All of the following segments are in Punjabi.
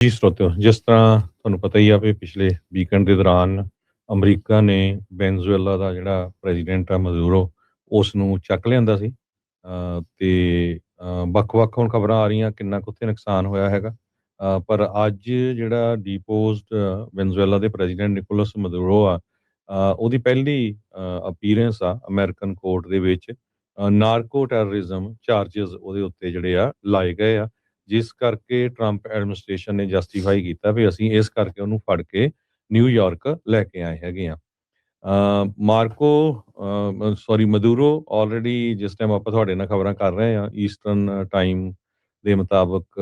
ਜੀ ਸਰੋਤਿਓ, ਜਿਸ ਤਰ੍ਹਾਂ ਤੁਹਾਨੂੰ ਪਤਾ ਹੀ ਆ ਵੀ ਪਿਛਲੇ ਵੀਕਐਂਡ ਦੇ ਦੌਰਾਨ ਅਮਰੀਕਾ ਨੇ ਵੈਨਜ਼ੂਏਲਾ ਦਾ ਜਿਹੜਾ ਪ੍ਰੈਜ਼ੀਡੈਂਟ ਆ ਮਦੂਰੋ, ਉਸ ਨੂੰ ਚੱਕ ਲਿਆਂਦਾ ਸੀ। ਵੱਖ-ਵੱਖ ਹੁਣ ਖਬਰਾਂ ਆ ਰਹੀਆਂ ਕਿੰਨਾ ਕੁ ਉੱਥੇ ਨੁਕਸਾਨ ਹੋਇਆ ਹੈਗਾ। ਪਰ ਅੱਜ ਜਿਹੜਾ ਡੀਪੋਜ਼ਡ ਵੈਨਜ਼ੂਏਲਾ ਦੇ ਪ੍ਰੈਜ਼ੀਡੈਂਟ ਨਿਕੋਲਸ ਮਦੂਰੋ ਆ, ਉਹਦੀ ਪਹਿਲੀ ਅਪੀਅਰੈਂਸ ਆ ਅਮਰੀਕਨ ਕੋਰਟ ਦੇ ਵਿੱਚ। ਨਾਰਕੋ ਟੈਰਰਿਜ਼ਮ ਚਾਰਜਿਸ ਉਹਦੇ ਉੱਤੇ ਜਿਹੜੇ ਆ ਲਾਏ ਗਏ ਆ। ਜਿਸ ਕਰਕੇ ਟਰੰਪ ਐਡਮਿਨਿਸਟ੍ਰੇਸ਼ਨ ਨੇ ਜਸਟੀਫਾਈ ਕੀਤਾ ਵੀ ਅਸੀਂ ਇਸ ਕਰਕੇ ਉਹਨੂੰ ਫੜ ਕੇ ਨਿਊਯਾਰਕ ਲੈ ਕੇ ਆਏ ਹੈਗੇ ਆ। ਮਦੂਰੋ ਆਲਰੇਡੀ ਜਿਸ ਟਾਈਮ ਆਪਾਂ ਤੁਹਾਡੇ ਨਾਲ ਖਬਰਾਂ ਕਰ ਰਹੇ ਹਾਂ ਈਸਟਰਨ ਟਾਈਮ ਦੇ ਮੁਤਾਬਕ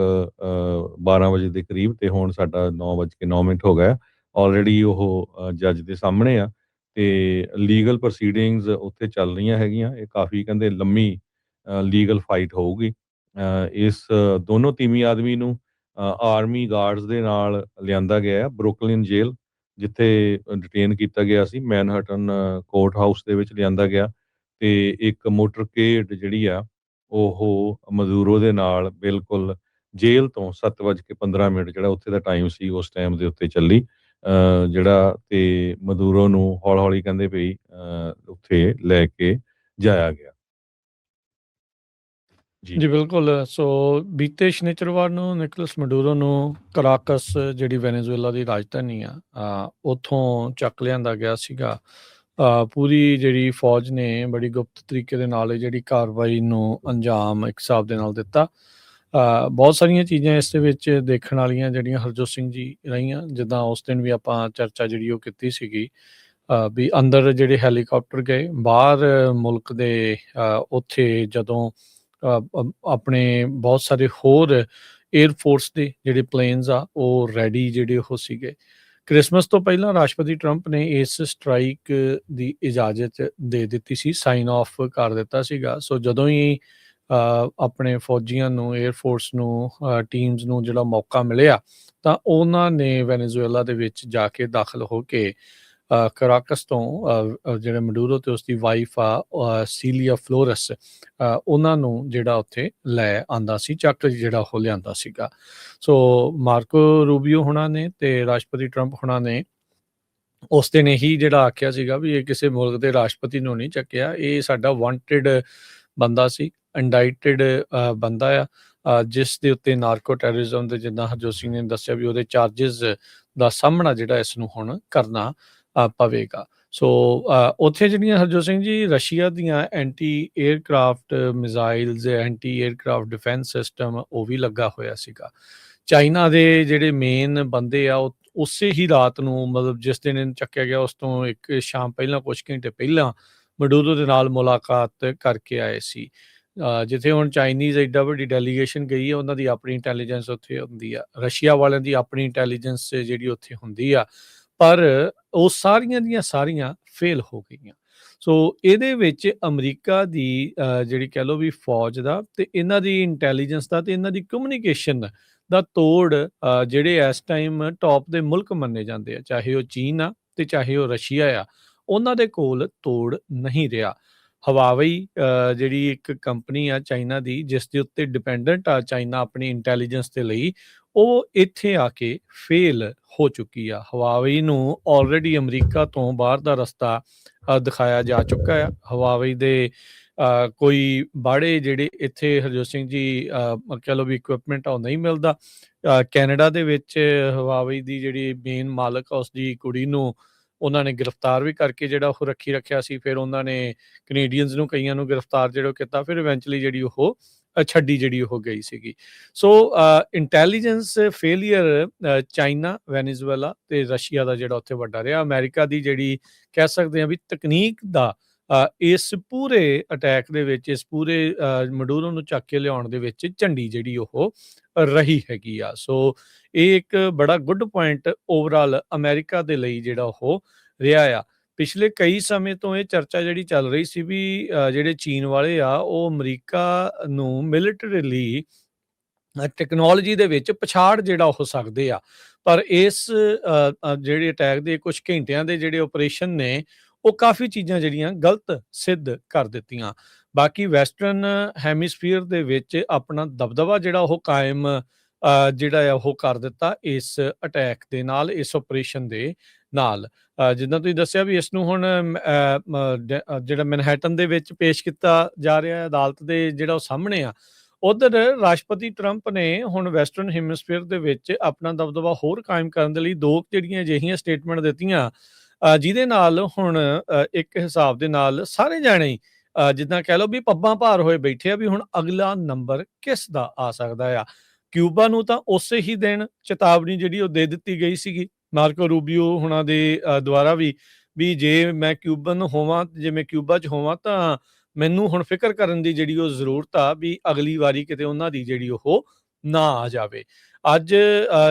12 ਵਜੇ ਦੇ ਕਰੀਬ, ਤੇ ਹੁਣ ਸਾਡਾ 9:09 ਹੋ ਗਿਆ। ਆਲਰੇਡੀ ਉਹ ਜੱਜ ਦੇ ਸਾਹਮਣੇ ਆ ਤੇ ਲੀਗਲ ਪ੍ਰੋਸੀਡਿੰਗਸ ਉੱਥੇ ਚੱਲ ਰਹੀਆਂ ਹੈਗੀਆਂ। ਇਹ ਕਾਫੀ ਕਹਿੰਦੇ ਲੰਮੀ ਲੀਗਲ ਫਾਈਟ ਹੋਊਗੀ। ਇਸ ਦੋਨੋਂ ਤੀਵੀਂ ਆਦਮੀ ਨੂੰ ਆਰਮੀ ਗਾਰਡਸ ਦੇ ਨਾਲ ਲਿਆਂਦਾ ਗਿਆ ਹੈ ਬਰੁਕਲਿਨ ਜੇਲ੍ਹ, ਜਿੱਥੇ ਡਿਟੇਨ ਕੀਤਾ ਗਿਆ ਸੀ। ਮੈਨਹਟਨ ਕੋਰਟ ਹਾਊਸ ਦੇ ਵਿੱਚ ਲਿਆਂਦਾ ਗਿਆ ਤੇ ਇੱਕ ਮੋਟਰਕੇਡ ਜਿਹੜੀ ਆ ਉਹ ਮਦੂਰੋ ਦੇ ਨਾਲ ਬਿਲਕੁਲ ਜੇਲ੍ਹ ਤੋਂ 7:15 ਜਿਹੜਾ ਉੱਥੇ ਦਾ ਟਾਈਮ ਸੀ ਉਸ ਟਾਈਮ ਦੇ ਉੱਤੇ ਚੱਲੀ। ਜਿਹੜਾ ਤੇ ਮਦੂਰੋ ਨੂੰ ਹੌਲੀ-ਹੌਲੀ ਕਹਿੰਦੇ ਵੀ ਉੱਥੇ ਲੈ ਕੇ ਜਾਇਆ ਗਿਆ। ਜੀ। ਜੀ ਬਿਲਕੁਲ। ਸੋ ਬੀਤੇ ਸ਼ਨਿਚਰਵਾਰ ਨੂੰ ਨਿਕੋਲਸ ਮਡੂਰੋ ਨੂੰ ਕਰਾਕਸ ਜਿਹੜੀ ਵੈਨੇਜ਼ੁਏਲਾ ਦੀ ਰਾਜਧਾਨੀ ਆ ਉੱਥੋਂ ਚੱਕ ਲਿਆਂਦਾ ਗਿਆ ਸੀਗਾ। ਪੂਰੀ ਜਿਹੜੀ ਫੌਜ ਨੇ ਬੜੀ ਗੁਪਤ ਤਰੀਕੇ ਦੇ ਨਾਲ ਇਹ ਜਿਹੜੀ ਕਾਰਵਾਈ ਨੂੰ ਅੰਜਾਮ ਇੱਕ ਹਿਸਾਬ ਦੇ ਨਾਲ ਦਿੱਤਾ। ਬਹੁਤ ਸਾਰੀਆਂ ਚੀਜ਼ਾਂ ਇਸ ਦੇ ਵਿੱਚ ਦੇਖਣ ਵਾਲੀਆਂ ਜਿਹੜੀਆਂ ਹਰਜੋਤ ਸਿੰਘ ਜੀ ਰਹੀਆਂ, ਜਿੱਦਾਂ ਉਸ ਦਿਨ ਵੀ ਆਪਾਂ ਚਰਚਾ ਜਿਹੜੀ ਉਹ ਕੀਤੀ ਸੀਗੀ ਵੀ ਅੰਦਰ ਜਿਹੜੇ ਹੈਲੀਕਾਪਟਰ ਗਏ ਬਾਹਰ ਮੁਲਕ ਦੇ, ਉੱਥੇ ਜਦੋਂ ਆਪਣੇ ਬਹੁਤ ਸਾਰੇ ਹੋਰ ਏਅਰ ਫੋਰਸ ਦੇ ਜਿਹੜੇ ਪਲੇਨਸ ਆ ਉਹ ਰੈਡੀ ਜਿਹੜੇ ਉਹ ਸੀਗੇ। ਕ੍ਰਿਸਮਸ ਤੋਂ ਪਹਿਲਾਂ ਰਾਸ਼ਟਰਪਤੀ ਟਰੰਪ ਨੇ ਇਸ ਸਟ੍ਰਾਈਕ ਦੀ ਇਜਾਜ਼ਤ ਦੇ ਦਿੱਤੀ ਸੀ, ਸਾਈਨ ਆਫ ਕਰ ਦਿੱਤਾ ਸੀਗਾ। ਸੋ ਜਦੋਂ ਹੀ ਆਪਣੇ ਫੌਜੀਆਂ ਨੂੰ, ਏਅਰ ਫੋਰਸ ਨੂੰ, ਟੀਮਸ ਨੂੰ ਜਿਹੜਾ ਮੌਕਾ ਮਿਲਿਆ ਤਾਂ ਉਹਨਾਂ ਨੇ ਵੈਨੇਜ਼ੁਏਲਾ ਦੇ ਵਿੱਚ ਜਾ ਕੇ ਦਾਖਲ ਹੋ ਕੇ ਕਰਾਕਸ ਤੋਂ ਜਿਹੜੇ ਮਡੂਰੋ ਤੇ ਉਸਦੀ ਵਾਈਫ ਆ ਸੀਲੀਆ ਫਲੋਰਸ, ਉਹਨਾਂ ਨੂੰ ਜਿਹੜਾ ਉੱਥੇ ਲੈ ਆਂਦਾ ਸੀ, ਚੱਕ ਜਿਹੜਾ ਉਹ ਲਿਆਂਦਾ ਸੀਗਾ। ਸੋ ਮਾਰਕੋ ਰੂਬੀਓ ਹੋਣਾ ਨੇ ਤੇ ਰਾਸ਼ਟਰਪਤੀ ਟਰੰਪ ਹੋਣਾ ਨੇ ਉਸ ਦਿਨ ਇਹੀ ਜਿਹੜਾ ਆਖਿਆ ਸੀਗਾ ਵੀ ਇਹ ਕਿਸੇ ਮੁਲਕ ਦੇ ਰਾਸ਼ਟਰਪਤੀ ਨੂੰ ਨਹੀਂ ਚੱਕਿਆ, ਇਹ ਸਾਡਾ ਵਾਂਟਡ ਬੰਦਾ ਸੀ, ਇੰਡਾਈਟਡ ਬੰਦਾ ਆ, ਜਿਸ ਦੇ ਉੱਤੇ ਨਾਰਕੋ ਟੈਰਰਿਜ਼ਮ ਦੇ, ਜਿੱਦਾਂ ਹਰਜੋਤ ਸਿੰਘ ਨੇ ਦੱਸਿਆ ਵੀ ਉਹਦੇ ਚਾਰਜਿਸ ਦਾ ਸਾਹਮਣਾ ਜਿਹੜਾ ਇਸ ਨੂੰ ਹੁਣ ਕਰਨਾ ਪਵੇਗਾ। ਸੋ ਉੱਥੇ ਜਿਹੜੀਆਂ ਹਰਜੋਤ ਸਿੰਘ ਜੀ ਰਸ਼ੀਆ ਦੀਆਂ anti aircraft missiles, anti aircraft defence system ਉਹ ਵੀ ਲੱਗਾ ਹੋਇਆ ਸੀਗਾ। ਚਾਈਨਾ ਦੇ ਜਿਹੜੇ ਮੇਨ ਬੰਦੇ ਆ ਉਹ ਉਸੇ ਹੀ ਰਾਤ ਨੂੰ, ਮਤਲਬ ਜਿਸ ਦਿਨ ਇਹਨੂੰ ਚੱਕਿਆ ਗਿਆ ਉਸ ਤੋਂ ਇੱਕ ਸ਼ਾਮ ਪਹਿਲਾਂ, ਕੁਛ ਘੰਟੇ ਪਹਿਲਾਂ ਮਡੂਰੋ ਦੇ ਨਾਲ ਮੁਲਾਕਾਤ ਕਰਕੇ ਆਏ ਸੀ। ਜਿੱਥੇ ਹੁਣ ਚਾਈਨੀਜ਼ ਐਡਾ ਵੱਡੀ ਡੈਲੀਗੇਸ਼ਨ ਗਈ ਹੈ, ਉਹਨਾਂ ਦੀ ਆਪਣੀ ਇੰਟੈਲੀਜੈਂਸ ਉੱਥੇ ਹੁੰਦੀ ਆ, ਰਸ਼ੀਆ ਵਾਲਿਆਂ ਦੀ ਆਪਣੀ ਇੰਟੈਲੀਜੈਂਸ ਜਿਹੜੀ ਉੱਥੇ ਹੁੰਦੀ ਆ, ਪਰ ਉਹ ਸਾਰੀਆਂ ਦੀਆਂ ਸਾਰੀਆਂ ਫੇਲ ਹੋ ਗਈਆਂ। ਸੋ ਇਹਦੇ ਵਿੱਚ ਅਮਰੀਕਾ ਦੀ ਜਿਹੜੀ ਕਹਿ ਲਓ ਵੀ ਫੌਜ ਦਾ ਤੇ ਇਹਨਾਂ ਦੀ ਇੰਟੈਲੀਜੈਂਸ ਦਾ ਤੇ ਇਹਨਾਂ ਦੀ ਕਮਿਊਨੀਕੇਸ਼ਨ ਦਾ ਤੋੜ ਜਿਹੜੇ ਇਸ ਟਾਈਮ ਟੌਪ ਦੇ ਮੁਲਕ ਮੰਨੇ ਜਾਂਦੇ ਆ, ਚਾਹੇ ਉਹ ਚੀਨ ਆ ਤੇ ਚਾਹੇ ਉਹ ਰਸ਼ੀਆ ਆ, ਉਹਨਾਂ ਦੇ ਕੋਲ ਤੋੜ ਨਹੀਂ ਰਿਹਾ। ਹਵਾਵਈ ਜਿਹੜੀ ਇੱਕ ਕੰਪਨੀ ਆ ਚਾਈਨਾ ਦੀ, ਜਿਸ ਦੇ ਉੱਤੇ ਡਿਪੈਂਡੈਂਟ ਆ ਚਾਈਨਾ ਆਪਣੀ ਇੰਟੈਲੀਜੈਂਸ ਦੇ ਲਈ, ਉਹ ਇੱਥੇ ਆ ਕੇ ਫੇਲ ਹੋ ਚੁੱਕੀ ਆ। ਹਵਾਵਈ ਨੂੰ ਆਲਰੇਡੀ ਅਮਰੀਕਾ ਤੋਂ ਬਾਹਰ ਦਾ ਰਸਤਾ ਦਿਖਾਇਆ ਜਾ ਚੁੱਕਾ ਆ। ਹਵਾਵਈ ਦੇ ਕੋਈ ਬਾੜੇ ਜਿਹੜੇ ਇੱਥੇ ਹਰਜੋਤ ਸਿੰਘ ਜੀ ਕਹਿ ਲਓ ਵੀ ਇਕਵਿਪਮੈਂਟ ਆ ਉਹ ਨਹੀਂ ਮਿਲਦਾ। ਕੈਨੇਡਾ ਦੇ ਵਿੱਚ ਹਵਾਵਈ ਦੀ ਜਿਹੜੀ ਮੇਨ ਮਾਲਕ ਆ ਉਸਦੀ ਕੁੜੀ ਨੂੰ ਉਹਨਾਂ ਨੇ ਗ੍ਰਿਫਤਾਰ ਵੀ ਕਰਕੇ ਜਿਹੜਾ ਉਹ ਰੱਖਿਆ ਸੀ। ਫਿਰ ਉਹਨਾਂ ਨੇ ਕੈਨੇਡੀਅਨਸ ਨੂੰ ਕਈਆਂ ਨੂੰ ਗ੍ਰਿਫਤਾਰ ਜਿਹੜਾ ਕੀਤਾ, ਫਿਰ ਇਵੈਂਚੁਅਲੀ ਜਿਹੜੀ ਉਹ ਛੱਡੀ ਜਿਹੜੀ ਉਹ ਗਈ ਸੀਗੀ। ਸੋ ਇੰਟੈਲੀਜੈਂਸ ਫੇਲੀਅਰ ਚਾਈਨਾ, ਵੈਨੇਜ਼ੁਏਲਾ ਤੇ ਰਸ਼ੀਆ ਦਾ ਜਿਹੜਾ ਉੱਥੇ ਵੱਡਾ ਰਿਹਾ। ਅਮਰੀਕਾ ਦੀ ਜਿਹੜੀ ਕਹਿ ਸਕਦੇ ਹਾਂ ਵੀ ਤਕਨੀਕ ਦਾ ਇਸ ਪੂਰੇ ਅਟੈਕ ਦੇ ਵਿੱਚ, ਇਸ ਪੂਰੇ ਮਡੂਰੋ ਨੂੰ ਚੱਕ ਕੇ ਲਿਆਉਣ ਦੇ ਵਿੱਚ ਝੰਡੀ ਜਿਹੜੀ ਉਹ ਰਹੀ ਹੈਗੀ ਆ। ਸੋ ਇਹ ਇੱਕ ਬੜਾ ਗੁੱਡ ਪੁਆਇੰਟ ਓਵਰਆਲ ਅਮਰੀਕਾ ਦੇ ਲਈ ਜਿਹੜਾ ਉਹ ਰਿਹਾ ਆ। ਪਿਛਲੇ ਕਈ ਸਮੇਂ ਤੋਂ ਇਹ ਚਰਚਾ ਜਿਹੜੀ ਚੱਲ ਰਹੀ ਸੀ ਵੀ ਜਿਹੜੇ ਚੀਨ ਵਾਲੇ ਆ ਉਹ ਅਮਰੀਕਾ ਨੂੰ ਮਿਲਟਰੀਲੀ ਟੈਕਨੋਲੋਜੀ ਦੇ ਵਿੱਚ ਪਛਾੜ ਜਿਹੜਾ ਹੋ ਸਕਦੇ ਆ, ਪਰ ਇਸ ਜਿਹੜੇ ਅਟੈਕ ਦੇ ਕੁਝ ਘੰਟਿਆਂ ਦੇ ਜਿਹੜੇ ਆਪਰੇਸ਼ਨ ਨੇ ਉਹ ਕਾਫੀ ਚੀਜ਼ਾਂ ਜਿਹੜੀਆਂ ਗਲਤ ਸਿੱਧ ਕਰ ਦਿੱਤੀਆਂ। ਬਾਕੀ ਵੈਸਟਰਨ ਹੈਮੀਸਫੀਅਰ ਦੇ ਵਿੱਚ ਆਪਣਾ ਦਬਦਬਾ ਜਿਹੜਾ ਉਹ ਕਾਇਮ ਜਿਹੜਾ ਆ ਉਹ ਕਰ ਦਿੱਤਾ ਇਸ ਅਟੈਕ ਦੇ ਨਾਲ, ਇਸ ਆਪਰੇਸ਼ਨ ਦੇ ਨਾਲ। ਜਿੱਦਾਂ ਤੁਸੀਂ ਦੱਸਿਆ ਵੀ ਇਸ ਨੂੰ ਹੁਣ ਜਿਹੜਾ ਮੈਨਹੈਟਨ ਦੇ ਵਿੱਚ ਪੇਸ਼ ਕੀਤਾ ਜਾ ਰਿਹਾ ਹੈ ਅਦਾਲਤ ਦੇ, ਜਿਹੜਾ ਉਹ ਸਾਹਮਣੇ ਆ। ਉਧਰ ਰਾਸ਼ਟਰਪਤੀ ਟਰੰਪ ਨੇ ਹੁਣ ਵੈਸਟਰਨ ਹੈਮਿਸਫੀਅਰ ਦੇ ਵਿੱਚ ਆਪਣਾ ਦਬਦਬਾ ਹੋਰ ਕਾਇਮ ਕਰਨ ਦੇ ਲਈ ਦੋ ਜਿਹੜੀਆਂ ਅਜਿਹੀਆਂ ਸਟੇਟਮੈਂਟ ਦਿੱਤੀਆਂ, ਜਿਹਦੇ ਨਾਲ ਹੁਣ ਇੱਕ ਹਿਸਾਬ ਦੇ ਨਾਲ ਸਾਰੇ ਜਾਣੇ ਹੀ ਜਿੱਦਾਂ ਕਹਿ ਲਓ ਵੀ ਪੱਬਾਂ ਭਾਰ ਹੋਏ ਬੈਠੇ ਆ ਵੀ ਹੁਣ ਅਗਲਾ ਨੰਬਰ ਕਿਸ ਦਾ ਆ ਸਕਦਾ ਆ। ਕਿਊਬਾ ਨੂੰ ਤਾਂ ਉਸੇ ਹੀ ਦਿਨ ਚੇਤਾਵਨੀ ਜਿਹੜੀ ਉਹ ਦੇ ਦਿੱਤੀ ਗਈ ਸੀਗੀ ਮਾਰਕੋ ਰੂਬੀਓ ਹੁਣਾਂ ਦੇ ਦੁਆਰਾ ਵੀ ਜੇ ਮੈਂ ਕਿਊਬਨ ਹੋਵਾਂ, ਜੇ ਮੈਂ ਕਿਊਬਾ 'ਚ ਹੋਵਾਂ ਤਾਂ ਮੈਨੂੰ ਹੁਣ ਫਿਕਰ ਕਰਨ ਦੀ ਜਿਹੜੀ ਉਹ ਜ਼ਰੂਰਤ ਆ ਵੀ ਅਗਲੀ ਵਾਰੀ ਕਿਤੇ ਉਹਨਾਂ ਦੀ ਜਿਹੜੀ ਉਹ ਨਾ ਆ ਜਾਵੇ। ਅੱਜ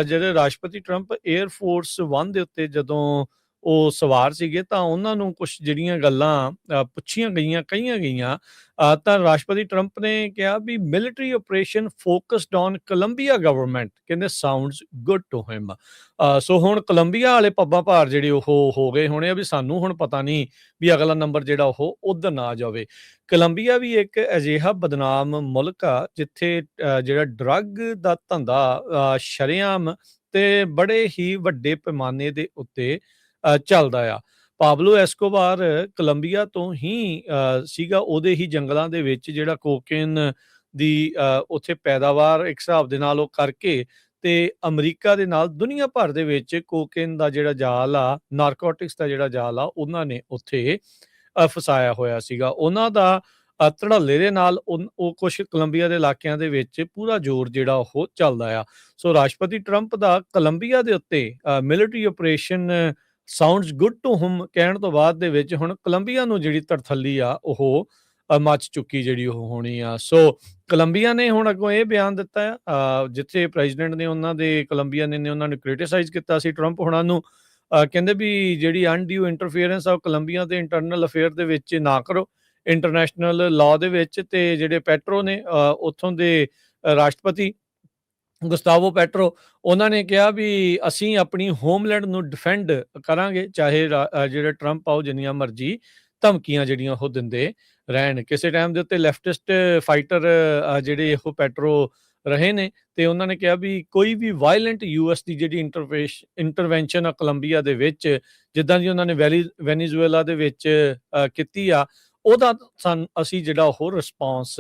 ਜਿਹੜੇ ਰਾਸ਼ਟਰਪਤੀ ਟਰੰਪ 에ਅਰ ਫੋਰਸ 1 ਦੇ ਉੱਤੇ ਜਦੋਂ ਉਹ ਸਵਾਰ ਸੀਗੇ ਤਾਂ ਉਹਨਾਂ ਨੂੰ ਕੁਛ ਜਿਹੜੀਆਂ ਗੱਲਾਂ ਪੁੱਛੀਆਂ ਕਹੀਆਂ ਗਈਆਂ, ਤਾਂ ਰਾਸ਼ਟਰਪਤੀ ਟਰੰਪ ਨੇ ਕਿਹਾ ਵੀ military operation focused on Colombia government, ਕਹਿੰਦੇ sounds good to him. So ਹੁਣ ਕੋਲੰਬੀਆ ਵਾਲੇ ਪੱਬਾਂ ਭਾਰ ਜਿਹੜੇ ਉਹ ਹੋ ਗਏ ਹੋਣੇ ਆ ਵੀ ਸਾਨੂੰ ਹੁਣ ਪਤਾ ਨਹੀਂ ਵੀ ਅਗਲਾ ਨੰਬਰ ਜਿਹੜਾ ਉਹ ਉਧਰ ਨਾ ਆ ਜਾਵੇ। ਕੋਲੰਬੀਆ ਵੀ ਇੱਕ ਅਜਿਹਾ ਬਦਨਾਮ ਮੁਲਕ ਆ ਜਿੱਥੇ ਜਿਹੜਾ ਡਰੱਗ ਦਾ ਧੰਦਾ ਸ਼ਰੇਆਮ ਤੇ ਬੜੇ ਹੀ ਵੱਡੇ ਪੈਮਾਨੇ ਦੇ ਉੱਤੇ ਚੱਲਦਾ ਆ। ਪਾਬਲੋ ਐਸਕੋਬਾਰ ਕੋਲੰਬੀਆ ਤੋਂ ਹੀ ਸੀਗਾ, ਉਹਦੇ ਹੀ ਜੰਗਲਾਂ ਦੇ ਵਿੱਚ ਜਿਹੜਾ ਕੋਕੇਨ ਦੀ ਉੱਥੇ ਪੈਦਾਵਾਰ ਇੱਕ ਹਿਸਾਬ ਦੇ ਨਾਲ ਉਹ ਕਰਕੇ ਤੇ ਅਮਰੀਕਾ ਦੇ ਨਾਲ ਦੁਨੀਆ ਭਰ ਦੇ ਵਿੱਚ ਕੋਕੇਨ ਦਾ ਜਿਹੜਾ ਜਾਲ ਆ, ਨਾਰਕੋਟਿਕਸ ਦਾ ਜਿਹੜਾ ਜਾਲ ਆ, ਉਹਨਾਂ ਨੇ ਉੱਥੇ ਫਸਾਇਆ ਹੋਇਆ ਸੀਗਾ। ਉਹਨਾਂ ਦਾ ਧੜੱਲੇ ਦੇ ਨਾਲ ਉਹ ਕੁਛ ਕੋਲੰਬੀਆ ਦੇ ਇਲਾਕਿਆਂ ਦੇ ਵਿੱਚ ਪੂਰਾ ਜ਼ੋਰ ਜਿਹੜਾ ਉਹ ਚੱਲਦਾ ਆ। ਸੋ ਰਾਸ਼ਟਰਪਤੀ ਟਰੰਪ ਦਾ ਕੋਲੰਬੀਆ ਦੇ ਉੱਤੇ military operation sounds good to him ਕਹਿਣ ਤੋਂ ਬਾਅਦ ਦੇ ਵਿੱਚ ਹੁਣ ਕੋਲੰਬੀਆ ਨੂੰ ਜਿਹੜੀ ਧੜਥੱਲੀ ਆ ਉਹ ਮੱਚ ਚੁੱਕੀ ਜਿਹੜੀ ਉਹ ਹੋਣੀ ਆ। ਸੋ ਕੋਲੰਬੀਆ ਨੇ ਹੁਣ ਅੱਗੋਂ ਇਹ ਬਿਆਨ ਦਿੱਤਾ ਆ, ਜਿੱਥੇ ਪ੍ਰੈਜ਼ੀਡੈਂਟ ਨੇ ਉਹਨਾਂ ਦੇ ਕੋਲੰਬੀਆ ਨੇ ਉਹਨਾਂ ਨੂੰ ਕ੍ਰਿਟਿਸਾਈਜ਼ ਕੀਤਾ ਸੀ ਟਰੰਪ ਹੁਣਾਂ ਨੂੰ। ਕਹਿੰਦੇ ਵੀ ਜਿਹੜੀ ਅਨਡਿਊ ਇੰਟਰਫੀਅਰੈਂਸ ਆ ਉਹ ਕੋਲੰਬੀਆ ਦੇ ਇੰਟਰਨਲ ਅਫੇਅਰ ਦੇ ਵਿੱਚ ਨਾ ਕਰੋ, ਇੰਟਰਨੈਸ਼ਨਲ ਲਾਅ ਦੇ ਵਿੱਚ। ਤੇ ਜਿਹੜੇ ਪੈਟਰੋ ਨੇ ਉੱਥੋਂ ਦੇ ਰਾਸ਼ਟਰਪਤੀ ਗੁਸਤਾਵੋ ਪੈਟਰੋ, ਉਹਨਾਂ ਨੇ ਕਿਹਾ ਵੀ ਅਸੀਂ ਆਪਣੀ ਹੋਮਲੈਂਡ ਨੂੰ ਡਿਫੈਂਡ ਕਰਾਂਗੇ, ਚਾਹੇ ਜਿਹੜੇ ਟਰੰਪ ਆ ਉਹ ਜਿੰਨੀਆਂ ਮਰਜ਼ੀ ਧਮਕੀਆਂ ਜਿਹੜੀਆਂ ਉਹ ਦਿੰਦੇ ਰਹਿਣ। ਕਿਸੇ ਟਾਈਮ ਦੇ ਉੱਤੇ ਲੈਫਟਿਸਟ ਫਾਈਟਰ ਜਿਹੜੇ ਉਹ ਪੈਟਰੋ ਰਹੇ ਨੇ ਤੇ ਉਹਨਾਂ ਨੇ ਕਿਹਾ ਵੀ ਕੋਈ ਵੀ ਵਾਇਲੈਂਟ ਯੂਐਸ ਦੀ ਜਿਹੜੀ ਇੰਟਰਵੈਂਸ਼ਨ ਆ ਕੋਲੰਬੀਆ ਦੇ ਵਿੱਚ, ਜਿੱਦਾਂ ਦੀ ਉਹਨਾਂ ਨੇ ਵੈਨੀਜ਼ੂਏਲਾ ਦੇ ਵਿੱਚ ਕੀਤੀ ਆ, ਉਹਦਾ ਅਸੀਂ ਜਿਹੜਾ ਉਹ ਰਿਸਪੌਂਸ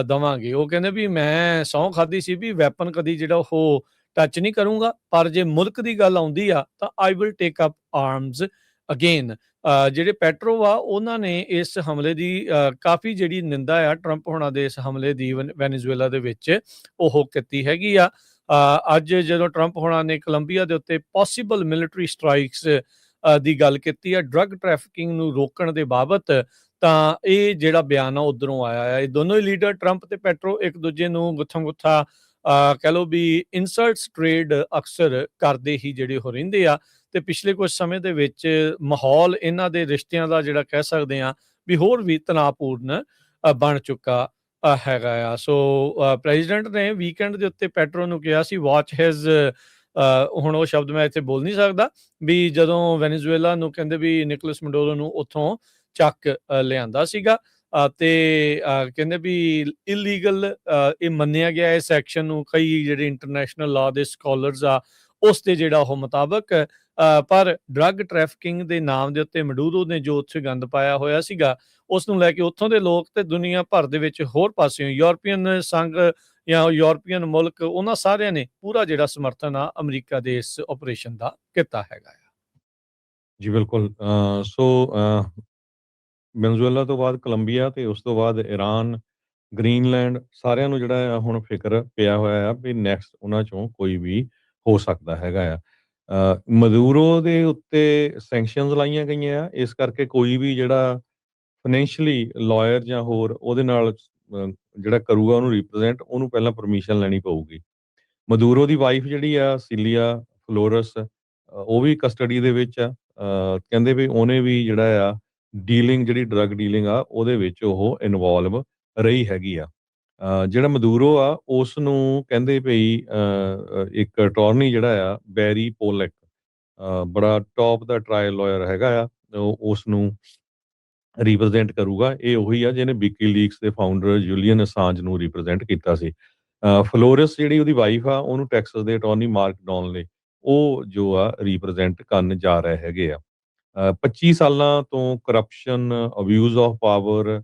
ਦੇਵਾਂਗੇ। ਉਹ ਕਹਿੰਦੇ ਵੀ ਮੈਂ ਸਹੁੰ ਖਾਧੀ ਸੀ ਵੀ ਵੈਪਨ ਕਦੀ ਜਿਹੜਾ ਉਹ ਟੱਚ ਨਹੀਂ ਕਰੂੰਗਾ, ਪਰ ਜੇ ਮੁਲਕ ਦੀ ਗੱਲ ਆਉਂਦੀ ਆ ਤਾਂ I will take up arms again. ਜਿਹੜੇ ਪੈਟਰੋ ਆ ਉਹਨਾਂ ਨੇ ਇਸ ਹਮਲੇ ਦੀ ਕਾਫੀ ਜਿਹੜੀ ਨਿੰਦਾ ਆ ਟਰੰਪ ਹੋਣਾ ਦੇ ਇਸ ਹਮਲੇ ਦੀ ਵੈਨੀਜ਼ੂਏਲਾ ਦੇ ਵਿੱਚ ਉਹ ਕੀਤੀ ਹੈਗੀ ਆ। ਅੱਜ ਜਦੋਂ ਟਰੰਪ ਹੋਣਾ ਨੇ ਕੋਲੰਬੀਆ ਦੇ ਉੱਤੇ ਪੋਸੀਬਲ ਮਿਲਟਰੀ ਸਟ੍ਰਾਈਕਸ ਦੀ ਗੱਲ ਕੀਤੀ ਆ ਡਰੱਗ ਟ੍ਰੈਫਿਕਿੰਗ ਨੂੰ ਰੋਕਣ ਦੇ ਬਾਬਤ, ਤਾਂ ਇਹ ਜਿਹੜਾ ਬਿਆਨ ਆ ਉਧਰੋਂ ਆਇਆ ਆ। ਇਹ ਦੋਨੋਂ ਹੀ ਲੀਡਰ ਟਰੰਪ ਤੇ ਪੈਟਰੋ ਇੱਕ ਦੂਜੇ ਨੂੰ ਗੁੱਥਾ ਕਹਿ ਲਓ ਵੀ ਇਨਸਲਟਸ ਟ੍ਰੇਡ ਅਕਸਰ ਕਰਦੇ ਹੀ ਜਿਹੜੇ ਹੋ ਰਹਿੰਦੇ ਆ। ਤੇ ਪਿਛਲੇ ਕੁਝ ਸਮੇਂ ਦੇ ਵਿੱਚ ਮਾਹੌਲ ਇਹਨਾਂ ਦੇ ਰਿਸ਼ਤਿਆਂ ਦਾ ਜਿਹੜਾ ਕਹਿ ਸਕਦੇ ਆ ਵੀ ਹੋਰ ਵੀ ਤਣਾਅਪੂਰਨ ਬਣ ਚੁੱਕਾ ਹੈਗਾ ਆ। ਸੋ ਪ੍ਰੈਜ਼ੀਡੈਂਟ ਨੇ ਵੀਕਐਂਡ ਦੇ ਉੱਤੇ ਪੈਟਰੋ ਨੂੰ ਕਿਹਾ ਸੀ ਵਾਚ ਹਿਜ਼, ਹੁਣ ਉਹ ਸ਼ਬਦ ਮੈਂ ਇੱਥੇ ਬੋਲ ਨਹੀਂ ਸਕਦਾ, ਵੀ ਜਦੋਂ ਵੈਨੀਜ਼ੂਏਲਾ ਨੂੰ ਕਹਿੰਦੇ ਵੀ ਨਿਕੋਲਸ ਮੈਡੂਰੋ ਨੂੰ ਉੱਥੋਂ ਚੱਕ ਲਿਆਂਦਾ ਸੀਗਾ ਤੇ ਕਹਿੰਦੇ ਵੀ ਇਲੀਗਲ ਇਹ ਮੰਨਿਆ ਗਿਆ ਇਸ ਐਕਸ਼ਨ ਨੂੰ ਕਈ ਜਿਹੜੇ ਇੰਟਰਨੈਸ਼ਨਲ ਲਾਅ ਦੇ ਸਕਾਲਰਸ ਆ ਉਸ ਦੇ ਜਿਹੜਾ ਉਹ ਮੁਤਾਬਕ। ਪਰ ਡਰੱਗ ਟ੍ਰੈਫਿਕਿੰਗ ਦੇ ਨਾਮ ਦੇ ਉੱਤੇ ਮੈਡੂਰੋ ਨੇ ਜੋ ਉੱਥੇ ਗੰਦ ਪਾਇਆ ਹੋਇਆ ਸੀਗਾ ਉਸ ਨੂੰ ਲੈ ਕੇ ਉੱਥੋਂ ਦੇ ਲੋਕ ਤੇ ਦੁਨੀਆ ਭਰ ਦੇ ਵਿੱਚ ਹੋਰ ਪਾਸਿਓਂ ਯੂਰਪੀਅਨ ਸੰਘ ਜਾਂ ਯੂਰਪੀਅਨ ਮੁਲਕ, ਉਹਨਾਂ ਸਾਰਿਆਂ ਨੇ ਪੂਰਾ ਜਿਹੜਾ ਸਮਰਥਨ ਆ ਅਮਰੀਕਾ ਦੇ ਇਸ ਆਪਰੇਸ਼ਨ ਦਾ ਕੀਤਾ ਹੈਗਾ ਆ। ਜੀ ਬਿਲਕੁਲ। ਸੋ ਵੈਨਜ਼ੂਏਲਾ ਤੋਂ ਬਾਅਦ ਕੋਲੰਬੀਆ ਤੇ ਉਸ ਤੋਂ ਬਾਅਦ ਈਰਾਨ, ਗ੍ਰੀਨਲੈਂਡ, ਸਾਰਿਆਂ ਨੂੰ ਜਿਹੜਾ ਆ ਹੁਣ ਫਿਕਰ ਪਿਆ ਹੋਇਆ ਆ ਵੀ ਨੈਕਸਟ ਉਹਨਾਂ ਚੋਂ ਕੋਈ ਵੀ ਹੋ ਸਕਦਾ ਹੈਗਾ ਆ। ਮਦੂਰੋ ਦੇ ਉੱਤੇ ਸੈਂਕਸ਼ਨਸ ਲਾਈਆਂ ਗਈਆਂ ਆ, ਇਸ ਕਰਕੇ ਕੋਈ ਵੀ ਜਿਹੜਾ ਫਾਈਨੈਂਸ਼ੀਅਲੀ ਲਾਇਰ ਜਾਂ ਹੋਰ ਉਹਦੇ ਨਾਲ ਜਿਹੜਾ ਕਰੂਗਾ ਉਹਨੂੰ ਰਿਪਰੈਜ਼ੈਂਟ, ਉਹਨੂੰ ਪਹਿਲਾਂ ਪਰਮਿਸ਼ਨ ਲੈਣੀ ਪਊਗੀ। ਮਦੂਰੋ ਦੀ ਵਾਈਫ ਜਿਹੜੀ ਆ ਸਿਲੀਆ ਫਲੋਰਸ, ਉਹ ਵੀ ਕਸਟਡੀ ਦੇ ਵਿੱਚ ਆ। ਕਹਿੰਦੇ ਵੀ ਉਹਨੇ ਵੀ ਜਿਹੜਾ ਆ ਡੀਲਿੰਗ, ਜਿਹੜੀ ਡਰੱਗ ਡੀਲਿੰਗ ਆ ਉਹਦੇ ਵਿੱਚ ਉਹ ਇਨਵੋਲਵ ਰਹੀ ਹੈਗੀ ਆ। ਜਿਹੜਾ ਮਦੂਰੋ ਆ ਉਸ ਨੂੰ ਕਹਿੰਦੇ ਭਈ ਇੱਕ ਅਟਾਰਨੀ ਜਿਹੜਾ ਆ ਬੈਰੀ ਪੋਲੈਕ, ਬੜਾ ਟੌਪ ਦਾ ਟਰਾਇਲ ਲਾਇਰ ਹੈਗਾ ਆ, ਉਸ ਨੂੰ ਰਿਪਰੈਜ਼ੈਂਟ ਕਰੂਗਾ। ਇਹ ਉਹੀ ਆ ਜਿਹਨੇ ਵਿਕੀਲੀਕਸ ਦੇ ਫਾਊਂਡਰ ਜੂਲੀਅਨ ਅਸਾਂਜ ਨੂੰ ਰਿਪਰੈਜ਼ੈਂਟ ਕੀਤਾ ਸੀ। ਫਲੋਰਸ ਜਿਹੜੀ ਉਹਦੀ ਵਾਈਫ ਆ ਉਹਨੂੰ ਟੈਕਸਸ ਦੇ ਅਟਾਰਨੀ ਮਾਰਕ ਡੌਨਲੇ ਉਹ ਜੋ ਆ ਰਿਪਰੈਜ਼ੈਂਟ ਕਰਨ ਜਾ ਰਹੇ ਹੈਗੇ ਆ। 25 ਸਾਲਾਂ ਤੋਂ corruption, abuse of power,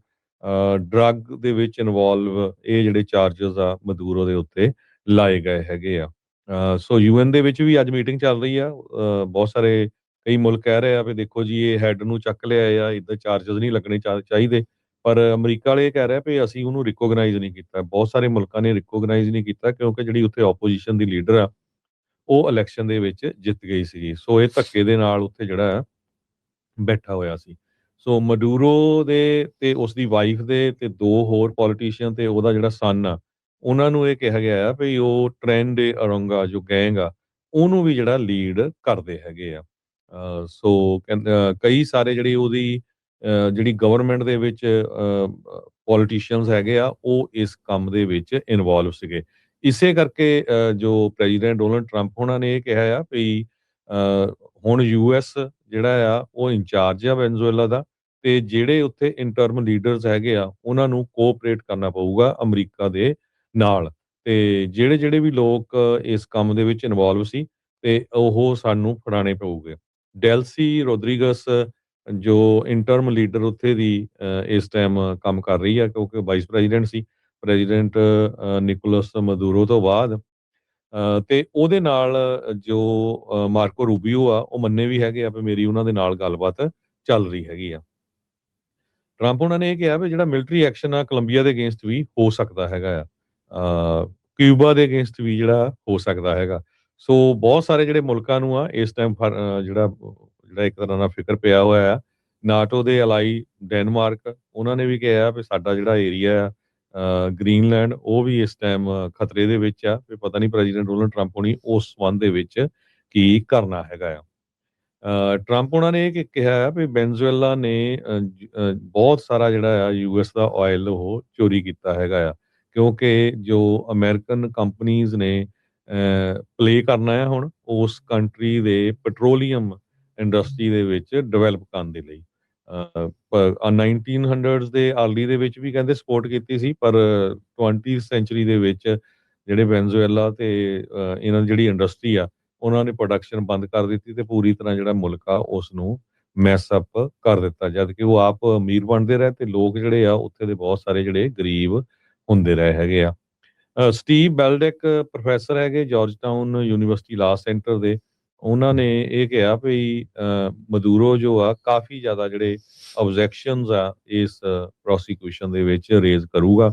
drug ਦੇ ਵਿੱਚ ਇਨਵੋਲਵ ਇਹ ਜਿਹੜੇ ਚਾਰजेस ਆ ਮਦੂਰੋ ਦੇ ਉੱਤੇ ਲਾਏ ਗਏ ਹੈਗੇ ਆ। ਸੋ ਯੂਐਨ ਦੇ ਵਿੱਚ ਵੀ ਅੱਜ ਮੀਟਿੰਗ ਚੱਲ ਰਹੀ ਆ। ਬਹੁਤ ਸਾਰੇ ਕਈ ਮੁਲਕ ਕਹਿ ਰਹੇ ਆ ਵੀ ਦੇਖੋ ਜੀ ਇਹ ਹੈਡ ਨੂੰ ਚੱਕ ਲਿਆ ਆ, ਇੱਦਾਂ ਚਾਰजेस ਨਹੀਂ ਲੱਗਣੇ ਚਾਹੀਦੇ। ਪਰ ਅਮਰੀਕਾ ਵਾਲੇ ਇਹ ਕਹਿ ਰਿਹਾ ਵੀ ਅਸੀਂ ਉਹਨੂੰ ਰਿਕੋਗਨਾਈਜ਼ ਨਹੀਂ ਕੀਤਾ। ਬਹੁਤ ਸਾਰੇ ਮੁਲਕਾਂ ਨੇ ਰਿਕੋਗਨਾਈਜ਼ ਨਹੀਂ ਕੀਤਾ ਕਿਉਂਕਿ ਜਿਹੜੀ ਉੱਥੇ ਆਪੋਜੀਸ਼ਨ ਦੀ ਲੀਡਰ ਆ ਉਹ ਇਲੈਕਸ਼ਨ ਦੇ ਵਿੱਚ ਜਿੱਤ ਗਈ ਸੀਗੀ। ਸੋ ਇਹ ਧੱਕੇ ਦੇ ਨਾਲ ਉੱਥੇ ਜਿਹੜਾ ਬੈਠਾ ਹੋਇਆ ਸੀ। ਸੋ ਮਡੂਰੋ ਦੇ ਤੇ ਉਸਦੀ ਵਾਈਫ ਦੇ ਤੇ 2 ਹੋਰ ਪੋਲੀਟੀਸ਼ੀਅਨ ਤੇ ਉਹਦਾ ਜਿਹੜਾ ਸਨ ਆ, ਉਹਨਾਂ ਨੂੰ ਇਹ ਕਿਹਾ ਗਿਆ ਆ ਵੀ ਉਹ ਟ੍ਰੈਨ ਦੇ ਅਰੋਂਗਾ ਜੋ ਗੈਂਗ ਆ, ਉਹਨੂੰ ਵੀ ਜਿਹੜਾ ਲੀਡ ਕਰਦੇ ਹੈਗੇ ਆ। ਸੋ ਕਈ ਸਾਰੇ ਜਿਹੜੀ ਉਹਦੀ ਜਿਹੜੀ ਗਵਰਨਮੈਂਟ ਦੇ ਵਿੱਚ ਪੋਲੀਟੀਸ਼ੀਅਨਸ ਹੈਗੇ ਆ, ਉਹ ਇਸ ਕੰਮ ਦੇ ਵਿੱਚ ਇਨਵੋਲਵ ਸੀਗੇ। ਇਸੇ ਕਰਕੇ ਜੋ ਪ੍ਰੈਜ਼ੀਡੈਂਟ ਡੋਨਲਡ ਟਰੰਪ ਹੋਣਾ ਨੇ ਇਹ ਕਿਹਾ ਆ ਵੀ ਹੁਣ ਯੂਐਸ ਜਿਹੜਾ ਆ ਉਹ ਇੰਚਾਰਜ ਆ ਵੈਨਜ਼ੂਏਲਾ ਦਾ ਤੇ ਜਿਹੜੇ ਉੱਥੇ ਇੰਟਰਮ ਲੀਡਰਸ ਹੈਗੇ ਆ ਉਹਨਾਂ ਨੂੰ ਕੋਆਪਰੇਟ ਕਰਨਾ ਪਊਗਾ ਅਮਰੀਕਾ ਦੇ ਨਾਲ। ਤੇ ਜਿਹੜੇ ਵੀ ਲੋਕ ਇਸ ਕੰਮ ਦੇ ਵਿੱਚ ਇਨਵੋਲਵ ਸੀ ਤੇ ਉਹ ਸਾਨੂੰ ਫੜਾਣੇ ਪਊਗੇ। ਡੈਲਸੀ ਰੋਦਰੀਗਸ ਜੋ ਇੰਟਰਮ ਲੀਡਰ ਉੱਥੇ ਦੀ ਇਸ ਟਾਈਮ ਕੰਮ ਕਰ ਰਹੀ ਆ ਕਿਉਂਕਿ ਵਾਈਸ ਪ੍ਰੈਜ਼ੀਡੈਂਟ ਸੀ ਪ੍ਰੈਜ਼ੀਡੈਂਟ ਨਿਕੋਲਸ ਮਦੂਰੋ ਤੋਂ ਬਾਅਦ। ਤੇ ਉਹਦੇ ਨਾਲ ਜੋ ਮਾਰਕੋ ਰੂਬੀਓ ਆ ਉਹ ਮੰਨੇ ਵੀ ਹੈਗੇ ਆ ਵੀ ਮੇਰੀ ਉਹਨਾਂ ਦੇ ਨਾਲ ਗੱਲਬਾਤ ਚੱਲ ਰਹੀ ਹੈਗੀ ਆ। ਟਰੰਪ ਉਹਨਾਂ ਨੇ ਇਹ ਕਿਹਾ ਵੀ ਜਿਹੜਾ ਮਿਲਟਰੀ ਐਕਸ਼ਨ ਆ ਕੋਲੰਬੀਆ ਦੇ ਅਗੇਂਸਟ ਵੀ ਹੋ ਸਕਦਾ ਹੈਗਾ ਆ। ਕਿਊਬਾ ਦੇ ਅਗੇਂਸਟ ਵੀ ਜਿਹੜਾ ਹੋ ਸਕਦਾ ਹੈਗਾ। ਸੋ ਬਹੁਤ ਸਾਰੇ ਜਿਹੜੇ ਮੁਲਕਾਂ ਨੂੰ ਆ ਇਸ ਟਾਈਮ ਜਿਹੜਾ ਇੱਕ ਤਰ੍ਹਾਂ ਨਾਲ ਫਿਕਰ ਪਿਆ ਹੋਇਆ ਆ। ਨਾਟੋ ਦੇ ਅਲਾਈ ਡੈਨਮਾਰਕ ਉਹਨਾਂ ਨੇ ਵੀ ਕਿਹਾ ਵੀ ਸਾਡਾ ਜਿਹੜਾ ਏਰੀਆ ਆ ਗ੍ਰੀਨਲੈਂਡ ਉਹ ਵੀ ਇਸ ਟਾਈਮ ਖਤਰੇ ਦੇ ਵਿੱਚ ਆ ਵੀ ਪਤਾ ਨਹੀਂ ਪ੍ਰੈਜ਼ੀਡੈਂਟ ਡੋਨਲਡ ਟਰੰਪ ਹੋਣੀ ਉਸ ਸੰਬੰਧ ਦੇ ਵਿੱਚ ਕੀ ਕਰਨਾ ਹੈਗਾ ਆ। ਟਰੰਪ ਉਹਨਾਂ ਨੇ ਇਹ ਕਿਹਾ ਹੈ ਵੀ ਵੈਨਜ਼ੂਏਲਾ ਨੇ ਬਹੁਤ ਸਾਰਾ ਜਿਹੜਾ ਆ ਯੂਐਸ ਦਾ ਆਇਲ ਉਹ ਚੋਰੀ ਕੀਤਾ ਹੈਗਾ ਆ ਕਿਉਂਕਿ ਜੋ ਅਮਰੀਕਨ ਕੰਪਨੀਆਂ ਨੇ ਪਲੇ ਕਰਨਾ ਹੈ ਹੁਣ ਉਸ ਕੰਟਰੀ ਦੇ ਪੈਟਰੋਲੀਅਮ ਇੰਡਸਟਰੀ ਦੇ ਵਿੱਚ ਡਿਵੈਲਪ ਕਰਨ ਦੇ ਲਈ। 1900s ਦੇ ਅਰਲੀ ਦੇ ਵਿੱਚ ਵੀ ਕਹਿੰਦੇ ਸਪੋਰਟ ਕੀਤੀ ਸੀ ਪਰ 20th ਸੈਂਚੁਰੀ ਦੇ ਵਿੱਚ ਜਿਹੜੇ ਵੈਨਜ਼ੂਏਲਾ ਤੇ ਇਹਨਾਂ ਦੀ ਜਿਹੜੀ ਇੰਡਸਟਰੀ ਆ ਉਹਨਾਂ ਨੇ ਪ੍ਰੋਡਕਸ਼ਨ ਬੰਦ ਕਰ ਦਿੱਤੀ ਤੇ ਪੂਰੀ ਤਰ੍ਹਾਂ ਜਿਹੜਾ ਮੁਲਕ ਆ ਉਸ ਨੂੰ ਮੈਸ ਅਪ ਕਰ ਦਿੱਤਾ ਜਦ ਕਿ ਉਹ ਆਪ ਅਮੀਰ ਬਣਦੇ ਰਹੇ ਤੇ ਲੋਕ ਜਿਹੜੇ ਆ ਉੱਥੇ ਦੇ ਬਹੁਤ ਸਾਰੇ ਜਿਹੜੇ ਗਰੀਬ ਹੁੰਦੇ ਰਹੇ ਹੈਗੇ ਆ। ਸਟੀਵ ਬੈਲਡੈਕ ਪ੍ਰੋਫੈਸਰ ਹੈਗੇ ਜਾਰਜ ਟਾਊਨ ਯੂਨੀਵਰਸਿਟੀ ਲਾ ਸੈਂਟਰ ਦੇ ਉਹਨਾਂ ਨੇ ਇਹ ਕਿਹਾ ਵੀ ਮਦੂਰੋ ਜੋ ਆ ਕਾਫੀ ਜ਼ਿਆਦਾ ਜਿਹੜੇ ਆਬਜੈਕਸ਼ਨਸ ਆ ਇਸ ਪ੍ਰੋਸੀਕਿਊਸ਼ਨ ਦੇ ਵਿੱਚ ਰੇਜ਼ ਕਰੂਗਾ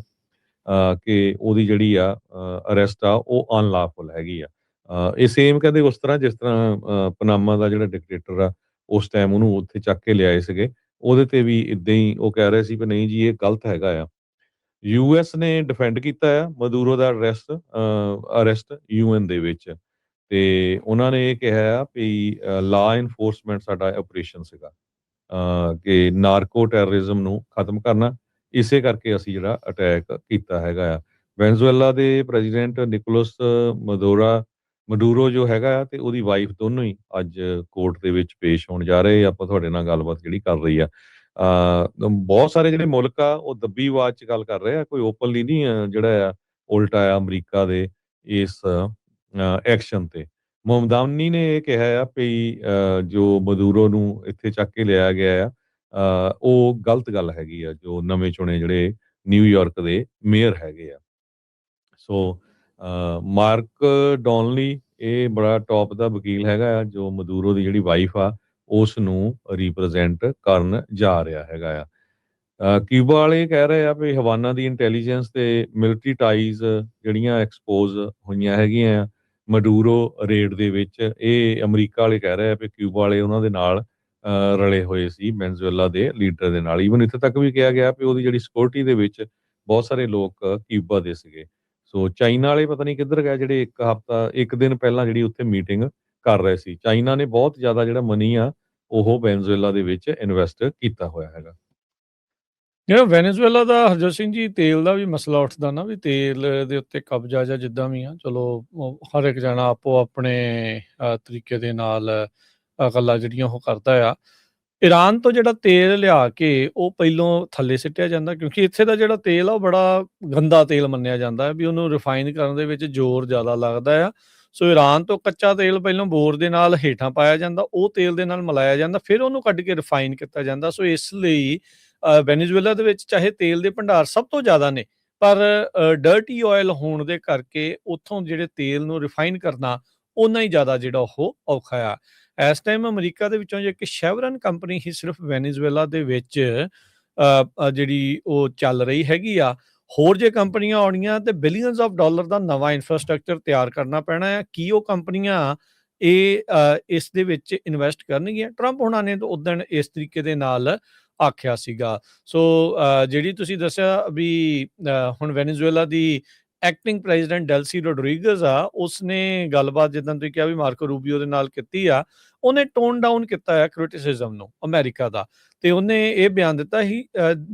ਕਿ ਉਹਦੀ ਜਿਹੜੀ ਆ ਅਰੈਸਟ ਆ ਉਹ ਅਨਲਾਫੁਲ ਹੈਗੀ ਆ। ਇਹ ਸੇਮ ਕਹਿੰਦੇ ਉਸ ਤਰ੍ਹਾਂ ਜਿਸ ਤਰ੍ਹਾਂ ਪਨਾਮਾ ਦਾ ਜਿਹੜਾ ਡਿਕਟੇਟਰ ਆ ਉਸ ਟਾਈਮ ਉਹਨੂੰ ਉੱਥੇ ਚੱਕ ਕੇ ਲਿਆਏ ਸੀਗੇ ਉਹਦੇ ਤੇ ਵੀ ਇਦਾਂ ਹੀ ਉਹ ਕਹਿ ਰਹੇ ਸੀ ਵੀ ਨਹੀਂ ਜੀ ਇਹ ਗਲਤ ਹੈਗਾ ਆ। ਯੂਐਸ ਨੇ ਡਿਫੈਂਡ ਕੀਤਾ ਆ ਮਦੂਰੋ ਦਾ ਅਰੈਸਟ ਯੂਐਨ ਦੇ ਵਿੱਚ ਤੇ ਉਹਨਾਂ ਨੇ ਇਹ ਕਿਹਾ ਆ ਵੀ ਲਾ ਇਨਫੋਰਸਮੈਂਟ ਸਾਡਾ ਆਪਰੇਸ਼ਨ ਸੀਗਾ ਕਿ ਨਾਰਕੋ ਟੈਰਰਿਜ਼ਮ ਨੂੰ ਖਤਮ ਕਰਨਾ ਇਸੇ ਕਰਕੇ ਅਸੀਂ ਜਿਹੜਾ ਅਟੈਕ ਕੀਤਾ ਹੈਗਾ ਆ। ਵੈਨਜ਼ੂਏਲਾ ਦੇ ਪ੍ਰੈਜ਼ੀਡੈਂਟ ਨਿਕੋਲਸ ਮਡੂਰੋ ਜੋ ਹੈਗਾ ਆ ਤੇ ਉਹਦੀ ਵਾਈਫ ਦੋਨੋਂ ਹੀ ਅੱਜ ਕੋਰਟ ਦੇ ਵਿੱਚ ਪੇਸ਼ ਹੋਣ ਜਾ ਰਹੇ ਆਪਾਂ ਤੁਹਾਡੇ ਨਾਲ ਗੱਲਬਾਤ ਜਿਹੜੀ ਕਰ ਰਹੀ ਆ। ਬਹੁਤ ਸਾਰੇ ਜਿਹੜੇ ਮੁਲਕ ਆ ਉਹ ਦੱਬੀ ਆਵਾਜ਼ 'ਚ ਗੱਲ ਕਰ ਰਹੇ ਆ ਕੋਈ ਓਪਨਲੀ ਨਹੀਂ ਜਿਹੜਾ ਆ ਉਲਟਾ ਆ ਅਮਰੀਕਾ ਦੇ ਇਸ ਐਕਸ਼ਨ ਤੇ। ਮਮਦਾਨੀ ਨੇ ਇਹ ਕਿਹਾ ਆ ਵੀ ਜੋ ਮਦੂਰੋ ਨੂੰ ਇੱਥੇ ਚੱਕ ਕੇ ਲਿਆਇਆ ਗਿਆ ਆ ਉਹ ਗਲਤ ਗੱਲ ਹੈਗੀ ਆ ਜੋ ਨਵੇਂ ਚੁਣੇ ਜਿਹੜੇ ਨਿਊਯਾਰਕ ਦੇ ਮੇਅਰ ਹੈਗੇ ਆ। ਸੋ ਮਾਰਕ ਡੌਨਲੀ ਇਹ ਬੜਾ ਟੌਪ ਦਾ ਵਕੀਲ ਹੈਗਾ ਆ ਜੋ ਮਦੂਰੋ ਦੀ ਜਿਹੜੀ ਵਾਈਫ ਆ ਉਸ ਨੂੰ ਰਿਪਰੈਜ਼ੈਂਟ ਕਰਨ ਜਾ ਰਿਹਾ ਹੈਗਾ ਆ। ਕਿਊਬਾ ਵਾਲੇ ਕਹਿ ਰਹੇ ਆ ਵੀ ਹਵਾਨਾ ਦੀ ਇੰਟੈਲੀਜੈਂਸ ਤੇ ਮਿਲਟਰੀ ਟਾਈਜ਼ ਜਿਹੜੀਆਂ ਐਕਸਪੋਜ਼ ਹੋਈਆਂ ਹੈਗੀਆਂ ਆ ਮਡੂਰੋ ਰੇਡ ਦੇ ਵਿੱਚ ਇਹ ਅਮਰੀਕਾ ਵਾਲੇ ਕਹਿ ਰਹੇ ਆ ਵੀ ਕਿਊਬਾ ਵਾਲੇ ਉਹਨਾਂ ਦੇ ਨਾਲ ਰਲੇ ਹੋਏ ਸੀ ਵੈਨਜ਼ੂਏਲਾ ਦੇ ਲੀਡਰ ਦੇ ਨਾਲ। ਈਵਨ ਇੱਥੇ ਤੱਕ ਵੀ ਕਿਹਾ ਗਿਆ ਵੀ ਉਹਦੀ ਜਿਹੜੀ ਸਿਕਿਉਰਿਟੀ ਦੇ ਵਿੱਚ ਬਹੁਤ ਸਾਰੇ ਲੋਕ ਕਿਊਬਾ ਦੇ ਸੀਗੇ। ਸੋ ਚਾਈਨਾ ਵਾਲੇ ਪਤਾ ਨਹੀਂ ਕਿੱਧਰ ਗਏ ਜਿਹੜੇ ਇੱਕ ਦਿਨ ਪਹਿਲਾਂ ਜਿਹੜੀ ਉੱਥੇ ਮੀਟਿੰਗ ਕਰ ਰਹੇ ਸੀ। ਚਾਈਨਾ ਨੇ ਬਹੁਤ ਜ਼ਿਆਦਾ ਜਿਹੜਾ ਮਨੀ ਆ ਉਹ ਵੈਨਜ਼ੂਏਲਾ ਦੇ ਵਿੱਚ ਇਨਵੈਸਟ ਕੀਤਾ ਹੋਇਆ ਹੈਗਾ। ਜਿਹੜਾ ਵੈਨੇਜ਼ੁਏਲਾ ਦਾ ਹਰਜੋਤ ਸਿੰਘ ਜੀ ਤੇਲ ਦਾ ਵੀ ਮਸਲਾ ਉੱਠਦਾ ਨਾ ਵੀ ਤੇਲ ਦੇ ਉੱਤੇ ਕਬਜ਼ਾ ਜਾਂ ਜਿੱਦਾਂ ਵੀ ਆ ਚਲੋ ਹਰ ਇੱਕ ਜਣਾ ਆਪੋ ਆਪਣੇ ਤਰੀਕੇ ਦੇ ਨਾਲ ਗੱਲਾਂ ਜਿਹੜੀਆਂ ਉਹ ਕਰਦਾ ਆ। ਈਰਾਨ ਤੋਂ ਜਿਹੜਾ ਤੇਲ ਲਿਆ ਕੇ ਉਹ ਪਹਿਲੋਂ ਥੱਲੇ ਸਿੱਟਿਆ ਜਾਂਦਾ, ਕਿਉਂਕਿ ਇੱਥੇ ਦਾ ਜਿਹੜਾ ਤੇਲ ਆ ਉਹ ਬੜਾ ਗੰਦਾ ਤੇਲ ਮੰਨਿਆ ਜਾਂਦਾ ਹੈ, ਵੀ ਉਹਨੂੰ ਰਿਫਾਈਨ ਕਰਨ ਦੇ ਵਿੱਚ ਜ਼ੋਰ ਜ਼ਿਆਦਾ ਲੱਗਦਾ ਆ। ਸੋ ਈਰਾਨ ਤੋਂ ਕੱਚਾ ਤੇਲ ਪਹਿਲਾਂ ਬੋਰ ਦੇ ਨਾਲ ਹੇਠਾਂ ਪਾਇਆ ਜਾਂਦਾ, ਉਹ ਤੇਲ ਦੇ ਨਾਲ ਮਿਲਾਇਆ ਜਾਂਦਾ, ਫਿਰ ਉਹਨੂੰ ਕੱਢ ਕੇ ਰਿਫਾਈਨ ਕੀਤਾ ਜਾਂਦਾ। ਸੋ ਇਸ ਲਈ ਵੈਨੇਜ਼ੁਏਲਾ ਦੇ ਵਿੱਚ ਚਾਹੇ ਤੇਲ ਦੇ ਭੰਡਾਰ ਸਭ ਤੋਂ ਜ਼ਿਆਦਾ ਨੇ, ਪਰ ਡਰਟੀ ਆਇਲ ਹੋਣ ਦੇ ਕਰਕੇ ਉੱਥੋਂ ਜਿਹੜੇ ਤੇਲ ਨੂੰ ਰਿਫਾਈਨ ਕਰਨਾ ਓਨਾ ਹੀ ਜ਼ਿਆਦਾ ਜਿਹੜਾ ਉਹ ਔਖਾ ਆ। ਇਸ ਟਾਈਮ ਅਮਰੀਕਾ ਦੇ ਵਿੱਚੋਂ ਜੇ ਇੱਕ ਸ਼ੈਵਰਨ ਕੰਪਨੀ ਹੀ ਸਿਰਫ ਵੈਨੇਜ਼ੁਏਲਾ ਦੇ ਵਿੱਚ ਜਿਹੜੀ ਉਹ ਚੱਲ ਰਹੀ ਹੈਗੀ ਆ। ਹੋਰ ਜੇ ਕੰਪਨੀਆਂ ਆਉਣੀਆਂ ਤੇ ਬਿਲੀਅਨਸ ਆਫ ਡਾਲਰ ਦਾ ਨਵਾਂ ਇਨਫਰਾਸਟ੍ਰਕਚਰ ਤਿਆਰ ਕਰਨਾ ਪੈਣਾ ਹੈ। ਕੀ ਉਹ ਕੰਪਨੀਆਂ ਇਸ ਦੇ ਵਿੱਚ ਇਨਵੈਸਟ ਕਰਨਗੀਆਂ? ਟਰੰਪ ਹੁਣਾਂ ਨੇ ਤਾਂ ਉਦਣ ਇਸ ਤਰੀਕੇ ਦੇ ਨਾਲ ਆਖਿਆ ਸੀਗਾ। ਸੋ ਜਿਹੜੀ ਤੁਸੀਂ ਦੱਸਿਆ ਵੀ ਹੁਣ ਵੈਨੇਜ਼ੁਏਲਾ ਦੀ ਐਕਟਿੰਗ ਪ੍ਰੈਜ਼ੀਡੈਂਟ ਡੈਲਸੀ ਰੋਡਰੀਗਜ਼ ਆ, ਉਸਨੇ ਗੱਲਬਾਤ ਜਿੱਦਾਂ ਤੁਸੀਂ ਕਿਹਾ ਵੀ ਮਾਰਕੋ ਰੂਬੀਓ ਦੇ ਨਾਲ ਕੀਤੀ ਆ, ਉਹਨੇ ਟੋਨ ਡਾਊਨ ਕੀਤਾ ਹੈ ਕ੍ਰਿਟਿਸਿਜ਼ਮ ਨੂੰ ਅਮਰੀਕਾ ਦਾ, ਤੇ ਉਹਨੇ ਇਹ ਬਿਆਨ ਦਿੱਤਾ ਹੀ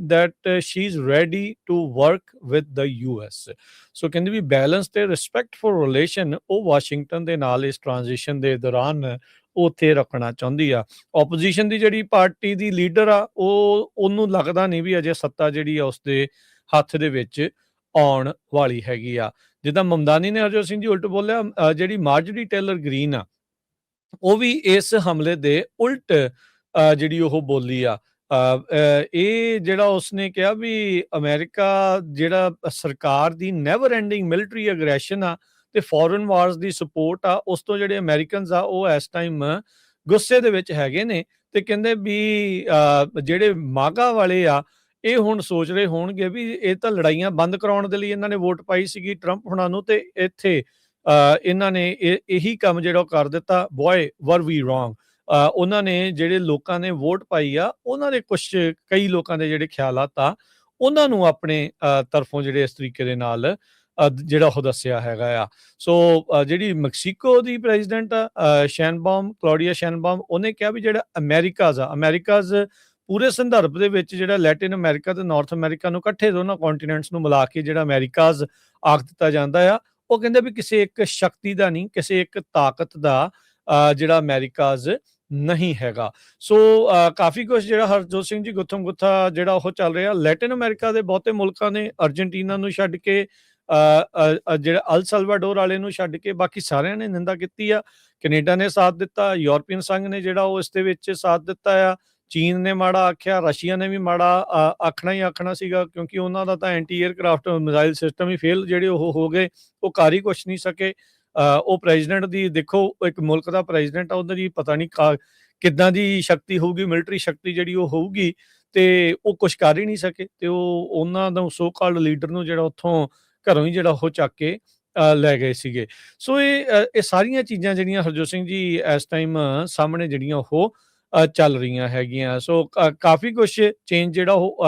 that she is ready to work with the US. So ਕਹਿੰਦੇ ਵੀ ਬੈਲੈਂਸ ਤੇ ਰਿਸਪੈਕਟਫੁਲ ਰਿਲੇਸ਼ਨ ਉਹ ਵਾਸ਼ਿੰਗਟਨ ਦੇ ਨਾਲ ਇਸ ਟ੍ਰਾਂਜੀਸ਼ਨ ਦੇ ਦੌਰਾਨ ਉੱਥੇ ਰੱਖਣਾ ਚਾਹੁੰਦੀ ਆ। ਆਪੋਜੀਸ਼ਨ ਦੀ ਜਿਹੜੀ ਪਾਰਟੀ ਦੀ ਲੀਡਰ ਆ, ਉਹਨੂੰ ਲੱਗਦਾ ਨਹੀਂ ਵੀ ਅਜੇ ਸੱਤਾ ਜਿਹੜੀ ਆ ਉਸਦੇ ਹੱਥ ਦੇ ਵਿੱਚ ਆਉਣ ਵਾਲੀ ਹੈਗੀ ਆ। ਜਿੱਦਾਂ ਮਮਦਾਨੀ ਨੇ ਹਰਜੋਤ ਸਿੰਘ ਜੀ ਉਲਟ ਬੋਲਿਆ, ਜਿਹੜੀ ਮਾਰਜਰੀ ਟੇਲਰ ਗ੍ਰੀਨ ਆ, ਉਹ ਵੀ ਇਸ ਹਮਲੇ ਦੇ ਉਲਟ ਜਿਹੜੀ ਉਹ ਬੋਲੀ ਆ। ਇਹ ਜਿਹੜਾ ਉਸਨੇ ਕਿਹਾ ਵੀ ਅਮਰੀਕਾ ਜਿਹੜਾ ਸਰਕਾਰ ਦੀ ਨੈਵਰ ਐਂਡਿੰਗ ਮਿਲਟਰੀ ਅਗਰੈਸ਼ਨ ਆ ਤੇ ਫੋਰਨ ਵਾਰਸ ਦੀ ਸਪੋਰਟ ਆ, ਉਸ ਤੋਂ ਜਿਹੜੇ ਅਮਰੀਕਨਸ ਆ ਉਹ ਇਸ ਟਾਈਮ ਗੁੱਸੇ ਦੇ ਵਿੱਚ ਹੈਗੇ ਨੇ। ਤੇ ਕਹਿੰਦੇ ਵੀ ਜਿਹੜੇ ਮਾਗਾ ਵਾਲੇ ਆ, ਇਹ ਹੁਣ ਸੋਚ ਰਹੇ ਹੋਣਗੇ ਵੀ ਇਹ ਤਾਂ ਲੜਾਈਆਂ ਬੰਦ ਕਰਾਉਣ ਦੇ ਲਈ ਇਹਨਾਂ ਨੇ ਵੋਟ ਪਾਈ ਸੀਗੀ ਟਰੰਪ ਹੁਣਾਂ ਨੂੰ, ਤੇ ਇੱਥੇ ਇਹਨਾਂ ਨੇ ਇਹੀ ਕੰਮ ਜਿਹੜਾ ਉਹ ਕਰ ਦਿੱਤਾ। ਬੋਏ ਵਰ ਵੀ ਰੋਂਗ। ਉਹਨਾਂ ਨੇ ਜਿਹੜੇ ਲੋਕਾਂ ਨੇ ਵੋਟ ਪਾਈ ਆ, ਉਹਨਾਂ ਦੇ ਕਈ ਲੋਕਾਂ ਦੇ ਜਿਹੜੇ ਖਿਆਲਾਤ ਆ, ਉਹਨਾਂ ਨੂੰ ਆਪਣੇ ਤਰਫੋਂ ਜਿਹੜੇ ਇਸ ਤਰੀਕੇ ਦੇ ਨਾਲ ਜਿਹੜਾ ਉਹ ਦੱਸਿਆ ਹੈਗਾ ਆ। ਸੋ ਜਿਹੜੀ ਮੈਕਸੀਕੋ ਦੀ ਪ੍ਰੈਜ਼ੀਡੈਂਟ ਆ ਕਲੌਡੀਆ ਸ਼ੈਨਬਾਮ, ਉਹਨੇ ਕਿਹਾ ਵੀ ਜਿਹੜਾ ਅਮਰੀਕਾਜ਼ ਪੂਰੇ ਸੰਦਰਭ ਦੇ ਵਿੱਚ ਜਿਹੜਾ ਲੈਟਿਨ ਅਮਰੀਕਾ ਤੇ ਨਾਰਥ ਅਮਰੀਕਾ ਨੂੰ ਇਕੱਠੇ ਦੋਨਾਂ ਕੰਟੀਨੈਂਟਸ ਨੂੰ ਮਿਲਾ ਕੇ ਜਿਹੜਾ ਅਮਰੀਕਾਜ਼ ਆਖ ਦਿੱਤਾ ਜਾਂਦਾ ਆ, ਉਹ ਕਹਿੰਦੇ ਵੀ ਕਿਸੇ ਇੱਕ ਸ਼ਕਤੀ ਦਾ ਨਹੀਂ, ਕਿਸੇ ਇੱਕ ਤਾਕਤ ਦਾ ਜਿਹੜਾ ਅਮਰੀਕਾਜ਼ ਨਹੀਂ ਹੈਗਾ। ਸੋ ਕਾਫੀ ਕੁਝ ਜਿਹੜਾ ਹਰਜੋਤ ਸਿੰਘ ਜੀ ਗੁੱਥਮ ਗੁੱਥਾ ਜਿਹੜਾ ਉਹ ਚੱਲ ਰਿਹਾ। ਲੈਟਿਨ ਅਮਰੀਕਾ ਦੇ ਬਹੁਤੇ ਮੁਲਕਾਂ ਨੇ ਅਰਜਨਟੀਨਾ ਨੂੰ ਛੱਡ ਕੇ, ਜਿਹੜਾ ਅਲ ਸਲਵਾਡੋਰ ਵਾਲੇ ਨੂੰ ਛੱਡ ਕੇ, ਬਾਕੀ ਸਾਰਿਆਂ ਨੇ ਨਿੰਦਾ ਕੀਤੀ ਆ। ਕੈਨੇਡਾ ਨੇ ਸਾਥ ਦਿੱਤਾ, ਯੂਰਪੀਅਨ ਸੰਘ ਨੇ ਜਿਹੜਾ ਉਹ ਇਸ ਦੇ ਵਿੱਚ ਸਾਥ ਦਿੱਤਾ ਆ, ਚੀਨ ਨੇ ਮਾੜਾ ਆਖਿਆ, ਰਸ਼ੀਆ ਨੇ ਵੀ ਮਾੜਾ ਆਖਣਾ ਹੀ ਆਖਣਾ ਸੀਗਾ, ਕਿਉਂਕਿ ਉਹਨਾਂ ਦਾ ਤਾਂ ਐਂਟੀ ਏਅਰਕ੍ਰਾਫਟ ਮਿਜ਼ਾਈਲ ਸਿਸਟਮ ਹੀ ਫੇਲ ਜਿਹੜੇ ਉਹ ਹੋ ਗਏ, ਉਹ ਕਰ ਹੀ ਕੁਛ ਨਹੀਂ ਸਕੇ। ਉਹ ਪ੍ਰੈਜ਼ੀਡੈਂਟ ਦੀ ਦੇਖੋ, ਇੱਕ ਮੁਲਕ ਦਾ ਪ੍ਰੈਜ਼ੀਡੈਂਟ ਆ, ਉਹਦੇ ਦੀ ਪਤਾ ਨਹੀਂ ਕਿੱਦਾਂ ਦੀ ਸ਼ਕਤੀ ਹੋਊਗੀ, ਮਿਲਟਰੀ ਸ਼ਕਤੀ ਜਿਹੜੀ ਉਹ ਹੋਊਗੀ, ਤੇ ਉਹ ਕੁਛ ਕਰ ਹੀ ਨਹੀਂ ਸਕੇ। ਤੇ ਉਹਨਾਂ ਦਾ ਸੋ ਕਾਲਡ ਲੀਡਰ ਨੂੰ ਜਿਹੜਾ ਉੱਥੋਂ ਘਰੋਂ ਹੀ ਜਿਹੜਾ ਉਹ ਚੱਕ ਕੇ ਲੈ ਗਏ ਸੀਗੇ। ਸੋ ਇਹ ਸਾਰੀਆਂ ਚੀਜ਼ਾਂ ਜਿਹੜੀਆਂ ਹਰਜੋਤ ਸਿੰਘ ਜੀ ਇਸ ਟਾਈਮ ਸਾਹਮਣੇ ਜਿਹੜੀਆਂ ਉਹ ਚੱਲ ਰਹੀਆਂ ਹੈਗੀਆਂ। ਸੋ ਕਾਫੀ ਕੁਛ ਚੇਂਜ ਜਿਹੜਾ ਉਹ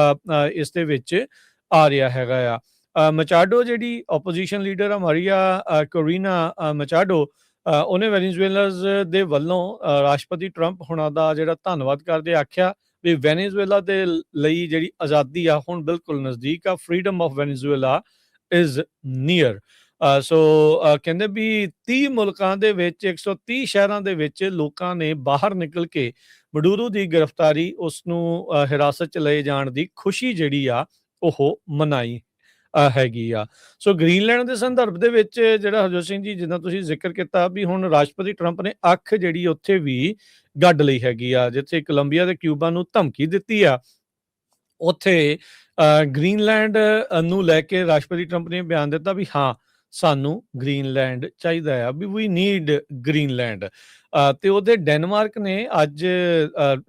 ਇਸ ਦੇ ਵਿੱਚ ਆ ਰਿਹਾ ਹੈਗਾ ਆ। ਮਚਾਡੋ ਜਿਹੜੀ ਆਪੋਜੀਸ਼ਨ ਲੀਡਰ ਆ, ਮਾਰੀਆ ਕੋਰੀਨਾ ਮਚਾਡੋ, ਉਹਨੇ ਵੈਨੇਜ਼ੁਏਲਾਜ਼ ਦੇ ਵੱਲੋਂ ਰਾਸ਼ਟਰਪਤੀ ਟਰੰਪ ਹੁਣਾਂ ਦਾ ਜਿਹੜਾ ਧੰਨਵਾਦ ਕਰਦੇ ਆਖਿਆ ਵੀ ਵੈਨੇਜ਼ੁਏਲਾ ਦੇ ਲਈ ਜਿਹੜੀ ਆਜ਼ਾਦੀ ਆ ਹੁਣ ਬਿਲਕੁਲ ਨਜ਼ਦੀਕ ਆ। Freedom of Venezuela is near. So ਕਹਿੰਦੇ ਵੀ 30 ਮੁਲਕਾਂ ਦੇ ਵਿੱਚ 130 ਸ਼ਹਿਰਾਂ ਦੇ ਵਿੱਚ ਲੋਕਾਂ ਨੇ ਬਾਹਰ ਨਿਕਲ ਕੇ ਮਡੂਰੋ ਦੀ ਗ੍ਰਿਫਤਾਰੀ, ਉਸ ਨੂੰ ਹਿਰਾਸਤ 'ਚ ਲਏ ਜਾਣ ਦੀ ਖੁਸ਼ੀ ਜਿਹੜੀ ਆ ਉਹ ਮਨਾਈ ਹੈਗੀ ਆ। ਸੋ ਗ੍ਰੀਨਲੈਂਡ ਦੇ ਸੰਦਰਭ ਦੇ ਵਿੱਚ ਜਿਹੜਾ ਹਰਜੋਤ ਸਿੰਘ ਜੀ ਜਿੱਦਾਂ ਤੁਸੀਂ ਜ਼ਿਕਰ ਕੀਤਾ ਵੀ ਹੁਣ ਰਾਸ਼ਟਰਪਤੀ ਟਰੰਪ ਨੇ ਅੱਖ ਜਿਹੜੀ ਉੱਥੇ ਵੀ ਗੱਡ ਲਈ ਹੈਗੀ ਆ, ਜਿੱਥੇ ਕੋਲੰਬੀਆ ਤੇ ਕਿਊਬਾ ਨੂੰ ਧਮਕੀ ਦਿੱਤੀ ਆ, ਉੱਥੇ ਗ੍ਰੀਨਲੈਂਡ ਨੂੰ ਲੈ ਕੇ ਰਾਸ਼ਟਰਪਤੀ ਟਰੰਪ ਨੇ ਬਿਆਨ ਦਿੱਤਾ ਵੀ ਹਾਂ, ਸਾਨੂੰ ਗ੍ਰੀਨਲੈਂਡ ਚਾਹੀਦਾ ਆ, ਵੀ ਵੀ ਨੀਡ ਗ੍ਰੀਨਲੈਂਡ। ਤੇ ਉਹਦੇ ਡੈਨਮਾਰਕ ਨੇ ਅੱਜ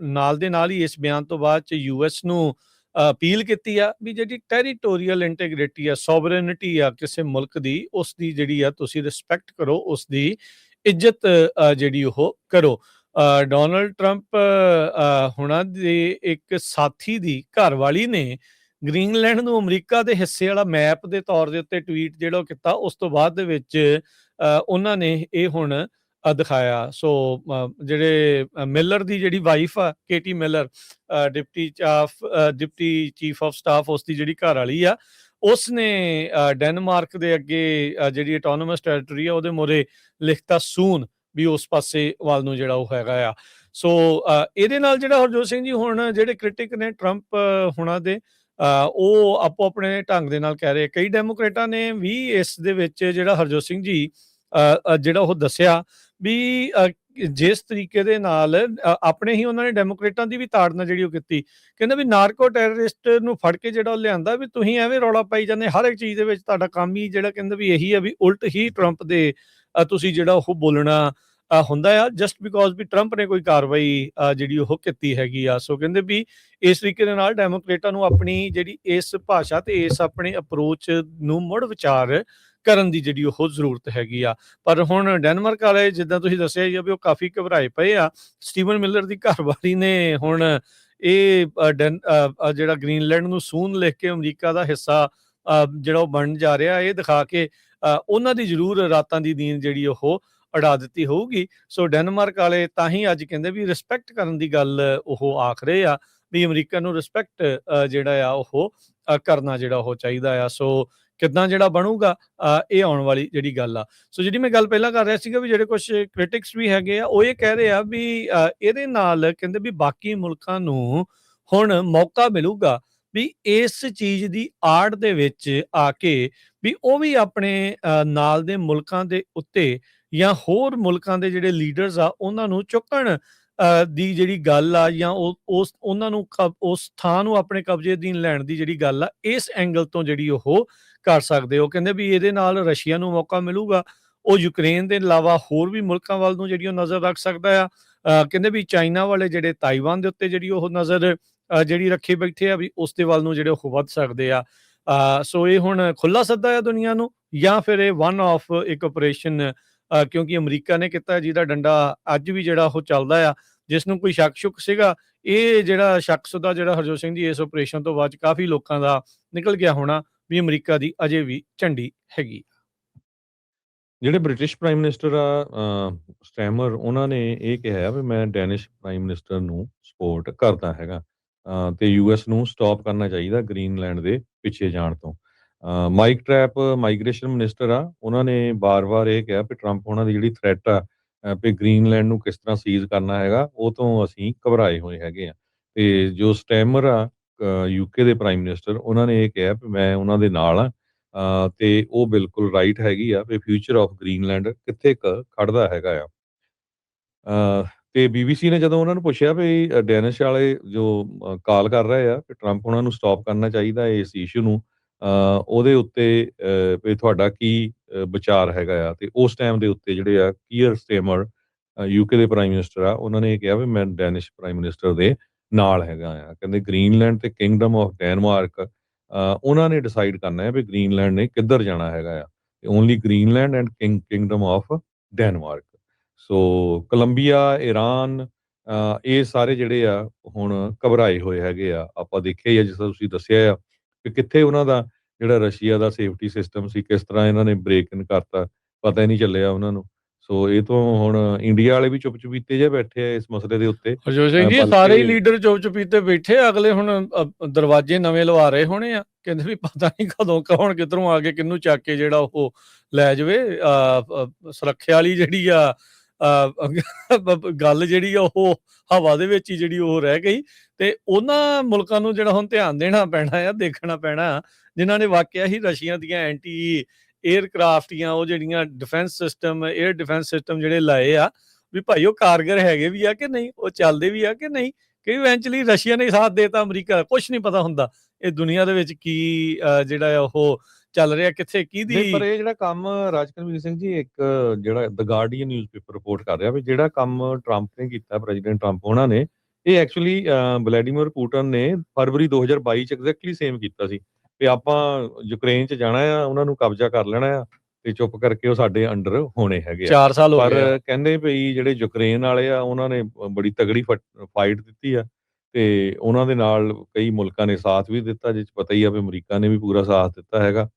ਨਾਲ ਦੇ ਨਾਲ ਹੀ ਇਸ ਬਿਆਨ ਤੋਂ ਬਾਅਦ ਚ ਯੂਐਸ ਨੂੰ ਅਪੀਲ ਕੀਤੀ ਆ ਵੀ ਜਿਹੜੀ ਟੈਰੀਟੋਰੀਅਲ ਇੰਟੈਗ੍ਰਿਟੀ ਆ, ਸੋਵਰੇਨਿਟੀ ਆ ਕਿਸੇ ਮੁਲਕ ਦੀ, ਉਸ ਦੀ ਜਿਹੜੀ ਆ ਤੁਸੀਂ ਰਿਸਪੈਕਟ ਕਰੋ, ਉਸ ਦੀ ਇੱਜ਼ਤ ਜਿਹੜੀ ਉਹ ਕਰੋ। ਡੋਨਲਡ ਟਰੰਪ ਹੁਣਾਂ ਦੇ ਇੱਕ ਸਾਥੀ ਦੀ ਘਰਵਾਲੀ ਨੇ ਗ੍ਰੀਨਲੈਂਡ ਨੂੰ ਅਮਰੀਕਾ ਦੇ ਹਿੱਸੇ ਵਾਲਾ ਮੈਪ ਦੇ ਤੌਰ ਦੇ ਉੱਤੇ ਟਵੀਟ ਜਿਹੜਾ ਉਹ ਕੀਤਾ। ਉਸ ਤੋਂ ਬਾਅਦ ਦੇ ਵਿੱਚ ਉਹਨਾਂ ਨੇ ਇਹ ਹੁਣ ਦਿਖਾਇਆ। ਸੋ ਜਿਹੜੇ ਮਿਲਰ ਦੀ ਜਿਹੜੀ ਵਾਈਫ ਆ, Katie Miller, deputy chief of staff, ਉਸ ਦੀ ਜਿਹੜੀ ਘਰ ਵਾਲੀ ਆ, ਉਸਨੇ ਡੈਨਮਾਰਕ ਦੇ ਅੱਗੇ ਜਿਹੜੀ ਆਟੋਨੋਮਸ ਟੈਰੀਟਰੀ ਆ ਉਹਦੇ ਮੋਰੇ ਲਿਖਤਾ ਸੂਨ, ਵੀ ਉਸ ਪਾਸੇ ਵੱਲ ਨੂੰ ਜਿਹੜਾ ਉਹ ਹੈਗਾ ਆ। ਸੋ ਇਹਦੇ ਨਾਲ ਜਿਹੜਾ ਹਰਜੋਤ ਸਿੰਘ ਜੀ ਹੁਣ ਜਿਹੜੇ ਕ੍ਰਿਟਿਕ ਨੇ ਟਰੰਪ ਹੁਣਾਂ ਦੇ, ਉਹ ਆਪੋ ਆਪਣੇ ਢੰਗ ਦੇ ਨਾਲ ਕਹਿ ਰਹੇ। ਕਈ ਡੈਮੋਕ੍ਰੇਟਾਂ ਨੇ ਵੀ ਇਸ ਦੇ ਵਿੱਚ ਜਿਹੜਾ ਹਰਜੋਤ ਸਿੰਘ ਜੀ ਜਿਹੜਾ ਉਹ ਦੱਸਿਆ ਵੀ ਜਿਸ ਤਰੀਕੇ ਦੇ ਨਾਲ ਆਪਣੇ ਹੀ ਉਹਨਾਂ ਨੇ ਡੈਮੋਕ੍ਰੇਟਾਂ ਦੀ ਵੀ ਤਾੜਨਾ ਜਿਹੜੀ ਉਹ ਕੀਤੀ। ਕਹਿੰਦੇ ਵੀ ਨਾਰਕੋ ਟੈਰਰਿਸਟ ਨੂੰ ਫੜ ਕੇ ਜਿਹੜਾ ਉਹ ਲਿਆਂਦਾ, ਵੀ ਤੁਸੀਂ ਐਵੇਂ ਰੌਲਾ ਪਾਈ ਜਾਂਦੇ ਹਰ ਇੱਕ ਚੀਜ਼ ਦੇ ਵਿੱਚ, ਤੁਹਾਡਾ ਕੰਮ ਹੀ ਜਿਹੜਾ ਕਹਿੰਦੇ ਵੀ ਇਹੀ ਆ ਵੀ ਉਲਟ ਹੀ ਟਰੰਪ ਦੇ ਤੁਸੀਂ ਜਿਹੜਾ ਉਹ ਬੋਲਣਾ ਹੁੰਦਾ ਆ, ਜਸਟ ਬਿਕੋਜ਼ ਵੀ ਟਰੰਪ ਨੇ ਕੋਈ ਕਾਰਵਾਈ ਜਿਹੜੀ ਉਹ ਕੀਤੀ ਹੈਗੀ ਆ। ਸੋ ਕਹਿੰਦੇ ਵੀ ਇਸ ਤਰੀਕੇ ਦੇ ਨਾਲ ਡੈਮੋਕ੍ਰੇਟਾਂ ਨੂੰ ਆਪਣੀ ਜਿਹੜੀ ਇਸ ਭਾਸ਼ਾ ਤੇ ਇਸ ਆਪਣੇ ਅਪਰੋਚ ਨੂੰ ਮੁੜ ਵਿਚਾਰ ਕਰਨ ਦੀ ਜਿਹੜੀ ਉਹ ਜ਼ਰੂਰਤ ਹੈਗੀ ਆ। ਪਰ ਹੁਣ ਡੈਨਮਾਰਕ ਵਾਲੇ ਜਿੱਦਾਂ ਤੁਸੀਂ ਦੱਸਿਆ ਹੀ ਆ ਵੀ ਉਹ ਕਾਫੀ ਘਬਰਾਏ ਪਏ ਆ। ਸਟੀਵਨ ਮਿਲਰ ਦੀ ਘਰਵਾਲੀ ਨੇ ਹੁਣ ਇਹ ਜਿਹੜਾ ਗ੍ਰੀਨਲੈਂਡ ਨੂੰ ਸੂਨ ਲਿਖ ਕੇ ਅਮਰੀਕਾ ਦਾ ਹਿੱਸਾ ਜਿਹੜਾ ਉਹ ਬਣਨ ਜਾ ਰਿਹਾ, ਇਹ ਦਿਖਾ ਕੇ ਉਹਨਾਂ ਦੀ ਜ਼ਰੂਰ ਰਾਤਾਂ ਦੀ ਨੀਂਦ ਜਿਹੜੀ ਉਹ ਉਡਾ ਦਿੱਤੀ ਹੋਊਗੀ। ਸੋ ਡੈਨਮਾਰਕ ਵਾਲੇ ਤਾਂ ਹੀ ਅੱਜ ਕਹਿੰਦੇ ਵੀ ਰਿਸਪੈਕਟ ਕਰਨ ਦੀ ਗੱਲ ਉਹ ਆਖ ਰਹੇ ਆ ਵੀ ਅਮਰੀਕਾ ਨੂੰ ਰਿਸਪੈਕਟ ਜਿਹੜਾ ਆ ਉਹ ਕਰਨਾ ਜਿਹੜਾ ਉਹ ਚਾਹੀਦਾ ਆ। ਸੋ ਕਿੱਦਾਂ ਜਿਹੜਾ ਬਣੂਗਾ ਇਹ ਆਉਣ ਵਾਲੀ ਜਿਹੜੀ ਗੱਲ ਆ। ਸੋ ਜਿਹੜੀ ਮੈਂ ਗੱਲ ਪਹਿਲਾਂ ਕਰ ਰਿਹਾ ਸੀਗਾ ਵੀ ਜਿਹੜੇ ਕੁਛ ਕ੍ਰਿਟਿਕਸ ਵੀ ਹੈਗੇ ਆ, ਉਹ ਇਹ ਕਹਿ ਰਹੇ ਆ ਵੀ ਇਹਦੇ ਨਾਲ ਕਹਿੰਦੇ ਵੀ ਬਾਕੀ ਮੁਲਕਾਂ ਨੂੰ ਹੁਣ ਮੌਕਾ ਮਿਲੂਗਾ ਵੀ ਇਸ ਚੀਜ਼ ਦੀ ਆੜ ਦੇ ਵਿੱਚ ਆ ਕੇ ਵੀ ਉਹ ਵੀ ਆਪਣੇ ਨਾਲ ਦੇ ਮੁਲਕਾਂ ਦੇ ਉੱਤੇ ਜਾਂ ਹੋਰ ਮੁਲਕਾਂ ਦੇ ਜਿਹੜੇ ਲੀਡਰਸ ਆ ਉਹਨਾਂ ਨੂੰ ਚੁੱਕਣ ਦੀ ਜਿਹੜੀ ਗੱਲ ਆ, ਜਾਂ ਉਸ ਉਹਨਾਂ ਨੂੰ ਉਸ ਥਾਂ ਨੂੰ ਆਪਣੇ ਕਬਜ਼ੇ ਅਧੀਨ ਲੈਣ ਦੀ ਜਿਹੜੀ ਗੱਲ ਆ, ਇਸ ਐਂਗਲ ਤੋਂ ਜਿਹੜੀ ਉਹ ਕਰ ਸਕਦੇ ਹੋ। ਕਹਿੰਦੇ ਵੀ ਇਹਦੇ ਨਾਲ ਰਸ਼ੀਆ ਨੂੰ ਮੌਕਾ ਮਿਲੂਗਾ, ਉਹ ਯੂਕਰੇਨ ਦੇ ਇਲਾਵਾ ਹੋਰ ਵੀ ਮੁਲਕਾਂ ਵੱਲ ਨੂੰ ਜਿਹੜੀ ਉਹ ਨਜ਼ਰ ਰੱਖ ਸਕਦਾ ਆ। ਕਹਿੰਦੇ ਵੀ ਚਾਈਨਾ ਵਾਲੇ ਜਿਹੜੇ ਤਾਈਵਾਨ ਦੇ ਉੱਤੇ ਜਿਹੜੀ ਉਹ ਨਜ਼ਰ ਜਿਹੜੀ ਰੱਖੇ ਬੈਠੇ ਆ ਵੀ ਉਸ ਦੇ ਵੱਲ ਨੂੰ ਜਿਹੜੇ ਉਹ ਵੱਧ ਸਕਦੇ ਆ। ਸੋ ਇਹ ਹੁਣ ਖੁੱਲਾ ਸੱਦਾ ਆ ਦੁਨੀਆ ਨੂੰ, ਜਾਂ ਫਿਰ ਇਹ ਵਨ ਆਫ ਇੱਕ ਆਪਰੇਸ਼ਨ ਕਿਉਂਕਿ ਅਮਰੀਕਾ ਨੇ ਕੀਤਾ, ਜਿਹਦਾ ਡੰਡਾ ਅੱਜ ਵੀ ਜਿਹੜਾ ਉਹ ਚੱਲਦਾ ਆ। ਜਿਸ ਨੂੰ ਕੋਈ ਸ਼ੱਕ ਸ਼ੁਕ ਸੀਗਾ, ਇਹ ਜਿਹੜਾ ਸ਼ੱਕਸ਼ੁਦਾ ਜਿਹੜਾ ਹਰਜੋਤ ਸਿੰਘ ਜੀ ਇਸ ਆਪਰੇਸ਼ਨ ਤੋਂ ਬਾਅਦ ਕਾਫੀ ਲੋਕਾਂ ਦਾ ਨਿਕਲ ਗਿਆ ਹੋਣਾ ਵੀ ਅਮਰੀਕਾ ਦੀ ਅਜੇ ਵੀ ਝੰਡੀ ਹੈਗੀ। ਜਿਹੜੇ ਬ੍ਰਿਟਿਸ਼ ਪ੍ਰਾਈਮ ਮਿਨਿਸਟਰ ਆ ਸਟੈਮਰ, ਉਹਨਾਂ ਨੇ ਇਹ ਕਿਹਾ ਵੀ ਮੈਂ ਡੈਨਿਸ਼ ਪ੍ਰਾਈਮ ਮਿਨਿਸਟਰ ਨੂੰ ਸਪੋਰਟ ਕਰਦਾ ਹੈਗਾ ਤੇ ਯੂਐਸ ਨੂੰ ਸਟਾਪ ਕਰਨਾ ਚਾਹੀਦਾ ਗ੍ਰੀਨਲੈਂਡ ਦੇ ਪਿੱਛੇ ਜਾਣ ਤੋਂ। ਮਾਈਕ ਟਰੈਪ ਮਾਈਗ੍ਰੇਸ਼ਨ ਮਿਨਿਸਟਰ ਆ, ਉਹਨਾਂ ਨੇ ਵਾਰ-ਵਾਰ ਇਹ ਕਿਹਾ ਵੀ ਟਰੰਪ ਉਹਨਾਂ ਦੀ ਜਿਹੜੀ ਥ੍ਰੈਟ ਆ ਵੀ ਗ੍ਰੀਨਲੈਂਡ ਨੂੰ ਕਿਸ ਤਰ੍ਹਾਂ ਸੀਜ਼ ਕਰਨਾ ਹੈਗਾ, ਉਹ ਤੋਂ ਅਸੀਂ ਘਬਰਾਏ ਹੋਏ ਹੈਗੇ ਆ। ਤੇ ਜੋ ਸਟੈਮਰ ਆ ਯੂਕੇ ਦੇ ਪ੍ਰਾਈਮ ਮਿਨਿਸਟਰ, ਉਹਨਾਂ ਨੇ ਇਹ ਕਿਹਾ ਵੀ ਮੈਂ ਉਹਨਾਂ ਦੇ ਨਾਲ ਆ ਤੇ ਉਹ ਬਿਲਕੁਲ ਰਾਈਟ ਹੈਗੀ ਆ ਵੀ ਫਿਊਚਰ ਆਫ ਗ੍ਰੀਨਲੈਂਡ ਕਿੱਥੇ ਖੜਦਾ ਹੈਗਾ ਆ। ਤੇ ਬੀਬੀਸੀ ਨੇ ਜਦੋਂ ਉਹਨਾਂ ਨੂੰ ਪੁੱਛਿਆ ਵੀ ਡੈਨਿਸ਼ ਵਾਲੇ ਜੋ ਕਾਲ ਕਰ ਰਹੇ ਆ ਵੀ ਟਰੰਪ ਉਹਨਾਂ ਨੂੰ ਸਟਾਪ ਕਰਨਾ ਚਾਹੀਦਾ ਇਸ ਇਸ਼ੂ ਨੂੰ, ਉਹਦੇ ਉੱਤੇ ਵੀ ਤੁਹਾਡਾ ਕੀ ਵਿਚਾਰ ਹੈਗਾ ਆ, ਤੇ ਉਸ ਟਾਈਮ ਦੇ ਉੱਤੇ ਜਿਹੜੇ ਆ ਕੀਅਰ ਸਟੇਮਰ ਯੂਕੇ ਦੇ ਪ੍ਰਾਈਮ ਮਿਨਿਸਟਰ ਆ, ਉਹਨਾਂ ਨੇ ਕਿਹਾ ਵੀ ਮੈਂ ਡੈਨਿਸ਼ ਪ੍ਰਾਈਮ ਮਿਨਿਸਟਰ ਦੇ ਨਾਲ ਹੈਗਾ ਆ। ਕਹਿੰਦੇ ਗ੍ਰੀਨਲੈਂਡ ਤੇ ਕਿੰਗਡਮ ਆਫ ਡੈਨਮਾਰਕ ਉਹਨਾਂ ਨੇ ਡਿਸਾਈਡ ਕਰਨਾ ਹੈ ਵੀ ਗ੍ਰੀਨਲੈਂਡ ਨੇ ਕਿੱਧਰ ਜਾਣਾ ਹੈਗਾ ਆ। Only Greenland and Kingdom of Denmark. So Colombia, Iran, ਇਹ ਸਾਰੇ ਜਿਹੜੇ ਆ ਹੁਣ ਘਬਰਾਏ ਹੋਏ ਹੈਗੇ ਆ। ਆਪਾਂ ਦੇਖਿਆ ਹੀ ਆ, ਜਿਸ ਤਰ੍ਹਾਂ ਤੁਸੀਂ ਦੱਸਿਆ ਆ ਕਿ ਕਿੱਥੇ ਉਹਨਾਂ ਦਾ ਜਿਹੜਾ ਰਸ਼ੀਆ ਦਾ ਸੇਫਟੀ ਸਿਸਟਮ ਸੀ, ਕਿਸ ਤਰ੍ਹਾਂ ਇਹਨਾਂ ਨੇ ਬ੍ਰੇਕ ਇਨ ਕਰਤਾ, ਪਤਾ ਹੀ ਨਹੀਂ ਚੱਲਿਆ ਉਹਨਾਂ ਨੂੰ। ਸੋ ਇਹ ਤੋਂ ਹੁਣ ਇੰਡੀਆ ਵਾਲੇ ਵੀ ਚੁੱਪ-ਚੁਪੀਤੇ ਜਿਹੇ ਬੈਠੇ ਆ ਇਸ ਮਸਲੇ ਦੇ ਉੱਤੇ। ਹਰਜੋਤ ਸਿੰਘ ਜੀ, ਸਾਰੇ ਹੀ ਲੀਡਰ ਚੁੱਪ-ਚੁਪੀਤੇ ਬੈਠੇ ਆ। ਅਗਲੇ ਹੁਣ ਦਰਵਾਜ਼ੇ ਨਵੇਂ ਲਵਾ ਰਹੇ ਹੋਣੇ ਆ, ਕਹਿੰਦੇ ਵੀ ਪਤਾ ਨਹੀਂ ਕਦੋਂ ਕੌਣ ਕਿੱਧਰੋਂ ਆ ਕੇ ਕਿਹਨੂੰ ਚੱਕ ਕੇ ਜਿਹੜਾ ਉਹ ਲੈ ਜਾਵੇ। ਸੁਰੱਖਿਆ ਵਾਲੀ ਜਿਹੜੀ ਆ ਗੱਲ ਜਿਹੜੀ ਆ ਉਹ ਹਵਾ ਦੇ ਵਿੱਚ ਹੀ ਜਿਹੜੀ ਉਹ ਰਹਿ ਗਈ। ਤੇ ਉਹਨਾਂ ਮੁਲਕਾਂ ਨੂੰ ਜਿਹੜਾ ਹੁਣ ਧਿਆਨ ਦੇਣਾ ਪੈਣਾ ਆ, ਦੇਖਣਾ ਪੈਣਾ, ਜਿਨ੍ਹਾਂ ਨੇ ਵਾਕਿਆ ਹੀ ਰਸ਼ੀਆ ਦੀਆਂ ਐਂਟੀ ਏਅਰਕ੍ਰਾਫਟ ਜਾਂ ਉਹ ਜਿਹੜੀਆਂ defence system, air defence system ਜਿਹੜੇ ਲਾਏ ਆ, ਵੀ ਭਾਈ ਉਹ ਕਾਰਗਰ ਹੈਗੇ ਵੀ ਆ ਕਿ ਨਹੀਂ, ਉਹ ਚੱਲਦੇ ਵੀ ਆ ਕਿ ਨਹੀਂ। ਕਿ ਇਵੈਂਚੁਅਲੀ ਰਸ਼ੀਆ ਨੇ ਸਾਥ ਦੇਤਾ, ਅਮਰੀਕਾ ਕੁਛ ਨਹੀਂ ਪਤਾ ਹੁੰਦਾ ਇਹ ਦੁਨੀਆ ਦੇ ਵਿੱਚ ਕੀ ਜਿਹੜਾ ਉਹ ਚੱਲ ਰਿਹਾ, ਕਿੱਥੇ ਕਿਹਦੀ। ਪਰ ਇਹ ਜਿਹੜਾ ਕੰਮ ਰਾਜਕਰਮੀਰ ਸਿੰਘ ਜੀ, ਇੱਕ ਜਿਹੜਾ ਦ ਗਾਰਡੀਅਨ ਨਿਊਜ਼ਪੇਪਰ ਰਿਪੋਰਟ ਕਰ ਰਿਹਾ ਵੀ ਜਿਹੜਾ ਕੰਮ ਟਰੰਪ ਨੇ ਕੀਤਾ, ਪ੍ਰੈਜ਼ੀਡੈਂਟ ਟਰੰਪ ਉਹਨਾਂ ਨੇ, ਇਹ ਐਕਚੁਅਲੀ ਵਲੈਡੀਮੀਰ ਪੁਟਿਨ ਨੇ ਫਰਵਰੀ 2022 ਚ ਐਗਜ਼ੈਕਟਲੀ ਸੇਮ ਕੀਤਾ ਸੀ ਵੀ ਆਪਾਂ ਯੂਕਰੇਨ ਚ ਜਾਣਾ ਆ, ਉਹਨਾਂ ਨੂੰ ਕਬਜ਼ਾ ਕਰ ਲੈਣਾ ਆ ਤੇ ਚੁੱਪ ਕਰਕੇ ਉਹ ਸਾਡੇ ਅੰਡਰ ਹੋਣੇ ਹੈਗੇ ਆ। 4 ਸਾਲ ਹੋ ਗਏ। ਪਰ ਕਹਿੰਦੇ ਵੀ ਜਿਹੜੇ ਯੂਕਰੇਨ ਵਾਲੇ ਆ, ਉਹਨਾਂ ਨੇ ਬੜੀ ਤਗੜੀ ਫਾਈਟ ਦਿੱਤੀ ਆ ਤੇ ਉਹਨਾਂ ਦੇ ਨਾਲ ਕਈ ਮੁਲਕਾਂ ਨੇ ਸਾਥ ਵੀ ਦਿੱਤਾ, ਜਿਸ 'ਚ ਪਤਾ ਹੀ ਆ ਵੀ ਅਮਰੀਕਾ ਨੇ ਵੀ ਪੂਰਾ ਸਾਥ ਦਿੱਤਾ ਹੈਗਾ।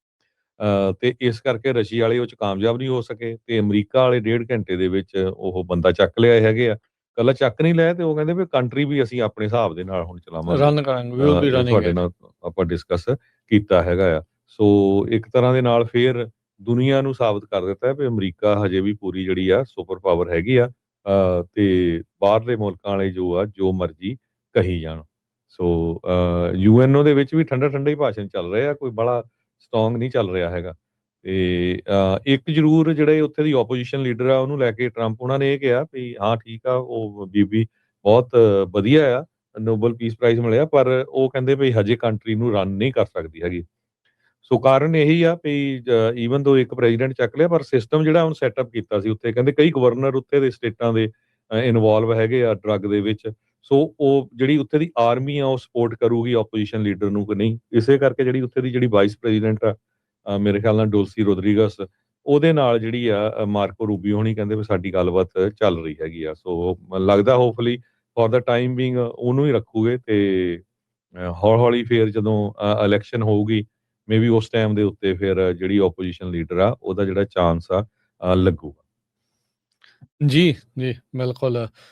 ਤੇ ਇਸ ਕਰਕੇ ਰਸ਼ੀਆ ਵਾਲੇ ਉਹ 'ਚ ਕਾਮਯਾਬ ਨਹੀਂ ਹੋ ਸਕੇ ਤੇ ਅਮਰੀਕਾ ਵਾਲੇ 1.5 ਘੰਟੇ ਦੇ ਵਿੱਚ ਉਹ ਬੰਦਾ ਚੱਕ ਲਿਆਏ ਹੈਗੇ ਆ। ਇਕੱਲਾ ਚੱਕ ਨਹੀਂ ਲਿਆ, ਤੇ ਉਹ ਕਹਿੰਦੇ ਵੀ ਕੰਟਰੀ ਵੀ ਅਸੀਂ ਆਪਣੇ ਹਿਸਾਬ ਦੇ ਨਾਲ ਹੁਣ ਚਲਾਵਾਂਗੇ। ਰਨ ਕਰਾਂਗੇ, ਵਿਲ ਬੀ ਇਹ ਰਨਿੰਗ ਤੁਹਾਡੇ ਨਾਲ ਆਪਾਂ ਡਿਸਕਸ ਕੀਤਾ ਹੈਗਾ ਆ। ਸੋ ਇੱਕ ਤਰ੍ਹਾਂ ਦੇ ਨਾਲ ਫੇਰ ਦੁਨੀਆ ਨੂੰ ਸਾਬਤ ਕਰ ਦਿੱਤਾ ਹੈ ਵੀ ਅਮਰੀਕਾ ਹਜੇ ਵੀ ਪੂਰੀ ਜਿਹੜੀ ਆ ਸੁਪਰ ਪਾਵਰ ਹੈਗੀ ਆ ਤੇ ਬਾਹਰਲੇ ਮੁਲਕਾਂ ਵਾਲੇ ਜੋ ਆ ਜੋ ਮਰਜ਼ੀ ਕਹੀ ਜਾਣ। ਸੋ ਯੂਐਨਓ ਦੇ ਵਿੱਚ ਵੀ ਠੰਡਾ ਹੀ ਭਾਸ਼ਣ ਚੱਲ ਰਿਹਾ ਕੋਈ ਬੜਾ ਸਟਰੋਂਗ ਨਹੀਂ ਚੱਲ ਰਿਹਾ ਹੈਗਾ। ਤੇ ਇੱਕ ਜ਼ਰੂਰ ਜਿਹੜੇ ਉੱਥੇ ਦੀ ਆਪੋਜੀਸ਼ਨ ਲੀਡਰ ਆ ਉਹਨੂੰ ਲੈ ਕੇ ਟਰੰਪ ਉਹਨਾਂ ਨੇ ਇਹ ਕਿਹਾ ਵੀ ਹਾਂ ਠੀਕ ਆ ਉਹ ਬੀਬੀ ਬਹੁਤ ਵਧੀਆ ਆ ਨੋਬਲ ਪੀਸ ਪ੍ਰਾਈਜ਼ ਮਿਲਿਆ ਪਰ ਉਹ ਕਹਿੰਦੇ ਵੀ ਹਜੇ ਕੰਟਰੀ ਨੂੰ ਰਨ ਨਹੀਂ ਕਰ ਸਕਦੀ ਹੈਗੀ। ਸੋ ਕਾਰਨ ਇਹੀ ਆ ਵੀ ਈਵਨ ਦੋ ਇੱਕ ਪ੍ਰੈਜ਼ੀਡੈਂਟ ਚੱਕ ਲਿਆ ਪਰ ਸਿਸਟਮ ਜਿਹੜਾ ਹੁਣ ਸੈਟਅਪ ਕੀਤਾ ਸੀ ਉੱਥੇ ਕਹਿੰਦੇ ਕਈ ਗਵਰਨਰ ਉੱਥੇ ਦੇ ਸਟੇਟਾਂ ਦੇ ਇਨਵੋਲਵ ਹੈਗੇ ਆ ਡਰੱਗ ਦੇ ਵਿੱਚ। ਸੋ ਉਹ ਜਿਹੜੀ ਉੱਥੇ ਦੀ ਆਰਮੀ ਆ ਉਹ ਸਪੋਰਟ ਕਰੂਗੀ ਆਪੋਜੀਸ਼ਨ ਲੀਡਰ ਨੂੰ ਕਿ ਨਹੀਂ ਇਸੇ ਕਰਕੇ ਜਿਹੜੀ ਉੱਥੇ ਦੀ ਜਿਹੜੀ ਵਾਈਸ ਪ੍ਰੈਜ਼ੀਡੈਂਟ ਆ ਮੇਰੇ ਖਿਆਲ ਨਾਲ ਡੋਲਸੀ ਰੋਦਰੀਗਸ ਉਹਦੇ ਨਾਲ ਜਿਹੜੀ ਆ ਮਾਰਕੋ ਰੂਬੀਓ ਹੋਣੀ ਕਹਿੰਦੇ ਵੀ ਸਾਡੀ ਗੱਲਬਾਤ ਚੱਲ ਰਹੀ ਹੈਗੀ ਆ। ਸੋ ਲੱਗਦਾ hopefully for the time being ਉਹਨੂੰ ਹੀ ਰੱਖੂਗੇ ਤੇ ਹੌਲੀ ਹੌਲੀ ਫੇਰ ਜਦੋਂ ਇਲੈਕਸ਼ਨ ਹੋਊਗੀ ਮੇਬੀ ਉਸ ਟਾਈਮ ਦੇ ਉੱਤੇ ਫਿਰ ਜਿਹੜੀ ਆਪੋਜੀਸ਼ਨ ਲੀਡਰ ਆ ਉਹਦਾ ਜਿਹੜਾ ਚਾਂਸ ਆ ਲੱਗੂਗਾ। ਜੀ, ਜੀ, ਬਿਲਕੁਲ।